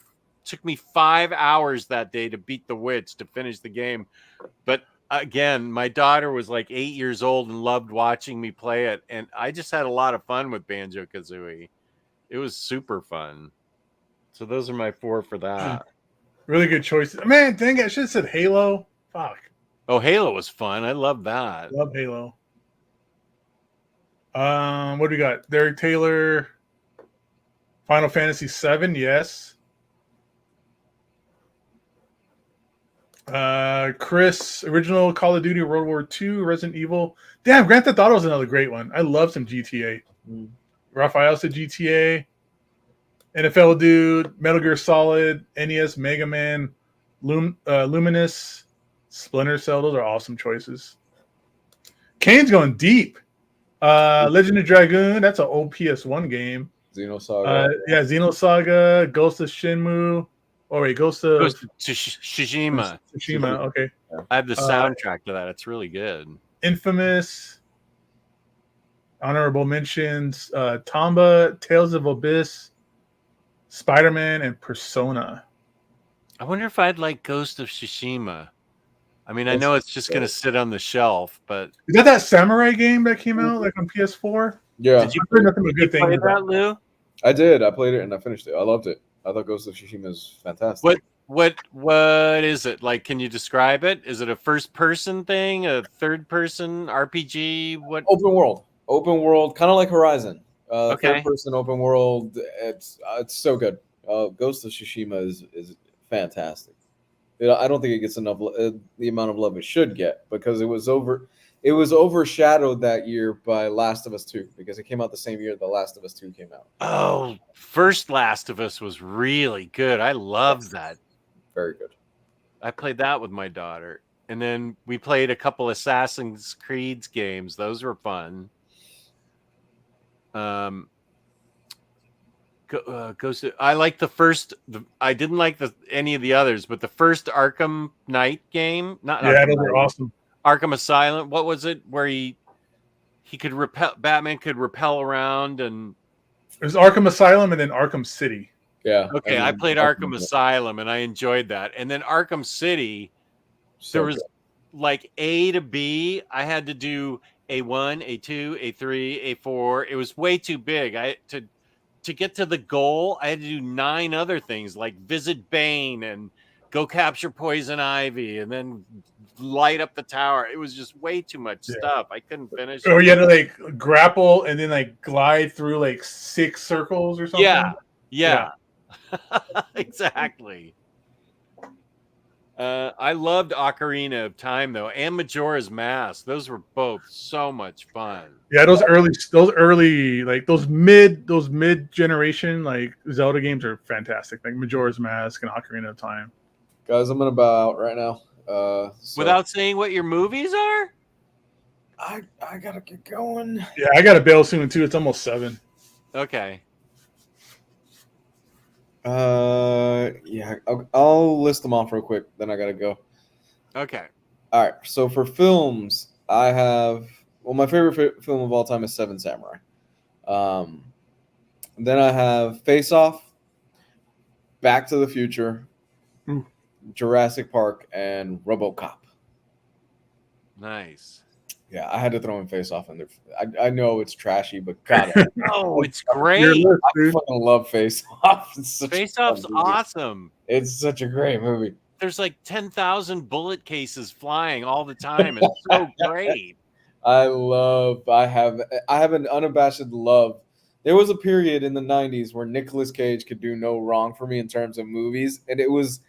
took me 5 hours that day to beat the witch to finish the game. But again, my daughter was like 8 years old and loved watching me play it. And I just had a lot of fun with Banjo-Kazooie. It was super fun. So those are my four for that. Really good choices. Man, dang it. I should have said Halo. Fuck. Oh, Halo was fun. I love that. Love Halo. What do we got? Derek Taylor. Final Fantasy VII, yes. Chris, original Call of Duty, World War II, Resident Evil. Damn, Grand Theft Auto is another great one. I love some GTA. Raphael said GTA. NFL Dude, Metal Gear Solid, NES, Mega Man, Luminous, Splinter Cell. Those are awesome choices. Kane's going deep. Legend of Dragoon, that's an old PS1 game. Xenosaga. Yeah, Xenosaga, Ghost of Shenmue. Oh wait, Ghost of Tsushima. Tsushima. Okay. I have the soundtrack to that. It's really good. Infamous. Honorable mentions: Tomba, Tales of Abyss, Spider-Man, and Persona. I wonder if I'd like Ghost of Tsushima. I mean, I know it's just going to sit on the shelf, but Is that samurai game that came out like on PS4? Yeah. did you I've heard nothing but good play things that, about it. Lou? I did. I played it and I finished it. I loved it. I thought Ghost of Tsushima is fantastic. What is it like? Can you describe it? Is it a first person thing, a third person RPG? What? Open world, kind of like Horizon. Okay. Third person open world. It's so good. Ghost of Tsushima is fantastic. I don't think it gets enough the amount of love it should get because it was overshadowed that year by Last of Us 2 because it came out the same year The Last of Us 2 came out. Oh, first Last of Us was really good. I loved that. Very good. I played that with my daughter. And then we played a couple Assassin's Creed games. Those were fun. I like the first. I didn't like any of the others, but the first Arkham Knight game. Those are awesome. Arkham Asylum. What was it? Where he could repel. Batman could repel around and. There's Arkham Asylum and then Arkham City. Yeah. Okay, I played Arkham Asylum and I enjoyed that. And then Arkham City, there was like A to B. I had to do A1, A2, A3, A4. It was way too big. To get to the goal, I had to do 9 other things like visit Bane and go capture Poison Ivy and then light up the tower. It was just way too much stuff. I couldn't finish. Or you had to like grapple and then like glide through like 6 circles or something. Yeah. Exactly. I loved Ocarina of Time though, and Majora's Mask. Those were both so much fun. Yeah, those early, like those mid generation like Zelda games are fantastic. Like Majora's Mask and Ocarina of Time. Guys, I'm gonna bow out right now. Without saying what your movies are? I gotta get going. Yeah, I got to bail soon too. It's almost 7. Okay. Yeah, I'll list them off real quick. Then I gotta go. Okay. All right. So for films, I have my favorite film of all time is Seven Samurai. Then I have Face Off, Back to the Future, Jurassic Park, and RoboCop. Nice. Yeah, I had to throw in Face Off in there. I know it's trashy, but God, Oh, it's great. I fucking love Face Off. Face Off's awesome. It's such a great movie. There's like 10,000 bullet cases flying all the time. It's so great. I have an unabashed love. There was a period in the 90s where Nicolas Cage could do no wrong for me in terms of movies, and it was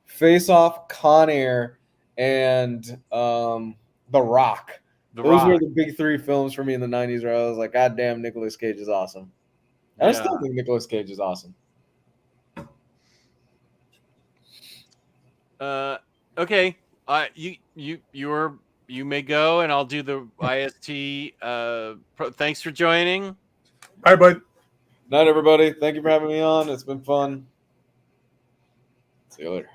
Face Off, Con Air, and The Rock. Those were the big 3 films for me in the 90s where I was like, God damn, Nicolas Cage is awesome. And I still think Nicolas Cage is awesome. Okay. You may go and I'll do the IST. Thanks for joining. Bye, bud. Night, everybody. Thank you for having me on. It's been fun. See you later.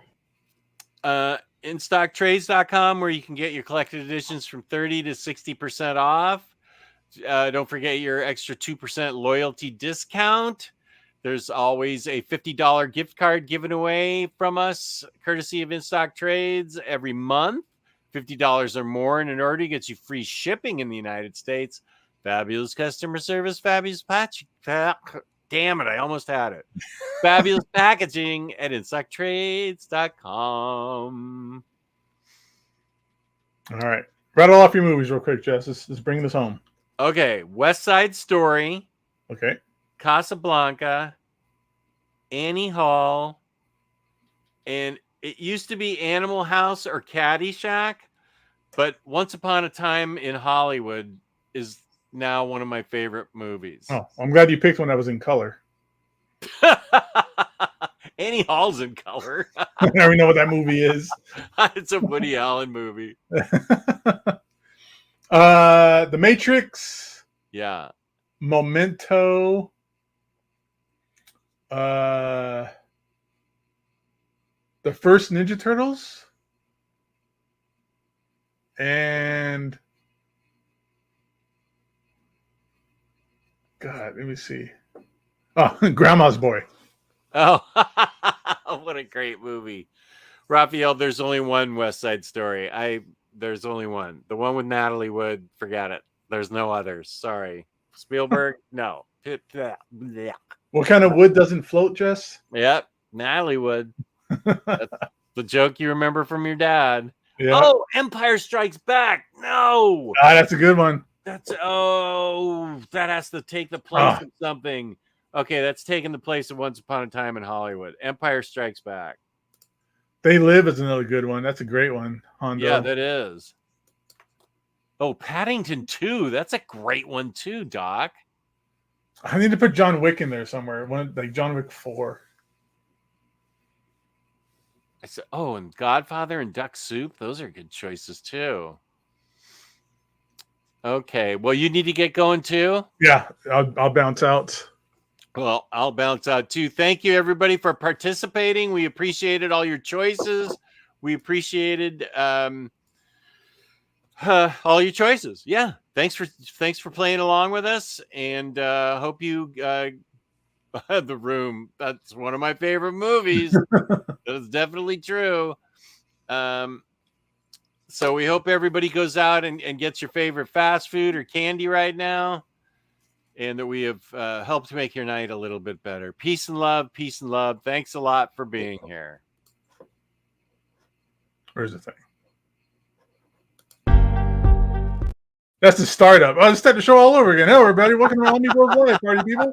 InStockTrades.com, where you can get your collected editions from 30 to 60% off. Don't forget your extra 2% loyalty discount. There's always a $50 gift card given away from us, courtesy of InStock Trades, every month. $50 or more in an order gets you free shipping in the United States. Fabulous customer service, fabulous damn it, I almost had it. Fabulous packaging at insecttrades.com. All right. Rattle off your movies real quick, Jess. Let's bring this home. Okay, West Side Story, Okay. Casablanca, Annie Hall, and it used to be Animal House or Caddyshack, but Once Upon a Time in Hollywood is now one of my favorite movies. Oh, I'm glad you picked one that was in color. Annie Hall's in color. I already know what that movie is. It's a Woody Allen movie. The Matrix, Yeah. Memento, the first Ninja Turtles, and God, let me see. Oh, Grandma's Boy. Oh, what a great movie. Raphael, there's only one West Side Story. There's only one. The one with Natalie Wood, forget it. There's no others. Sorry. Spielberg, no. What kind of wood doesn't float, Jess? Yep, Natalie Wood. That's the joke you remember from your dad. Yeah. Oh, Empire Strikes Back. No. That's a good one. That has to take the place of something. Okay, that's taking the place of Once Upon a Time in Hollywood. Empire Strikes Back. They Live is another good one. That's a great one. Hondo. Yeah, that is. Oh, Paddington 2. That's a great one too, Doc. I need to put John Wick in there somewhere. One like John Wick 4. I said, and Godfather and Duck Soup. Those are good choices too. Okay, well, you need to get going too. Yeah, I'll bounce out. Well, I'll bounce out too. Thank you, everybody, for participating. We appreciated all your choices. We appreciated all your choices. Yeah, thanks for playing along with us, and hope you The Room. That's one of my favorite movies. That is definitely true. So we hope everybody goes out and gets your favorite fast food or candy right now, and that we have helped to make your night a little bit better. Peace and love. Peace and love. Thanks a lot for being here. Where's the thing? That's the startup. I'll start the show all over again. Hello, everybody. Welcome to OmniBros Live, party people.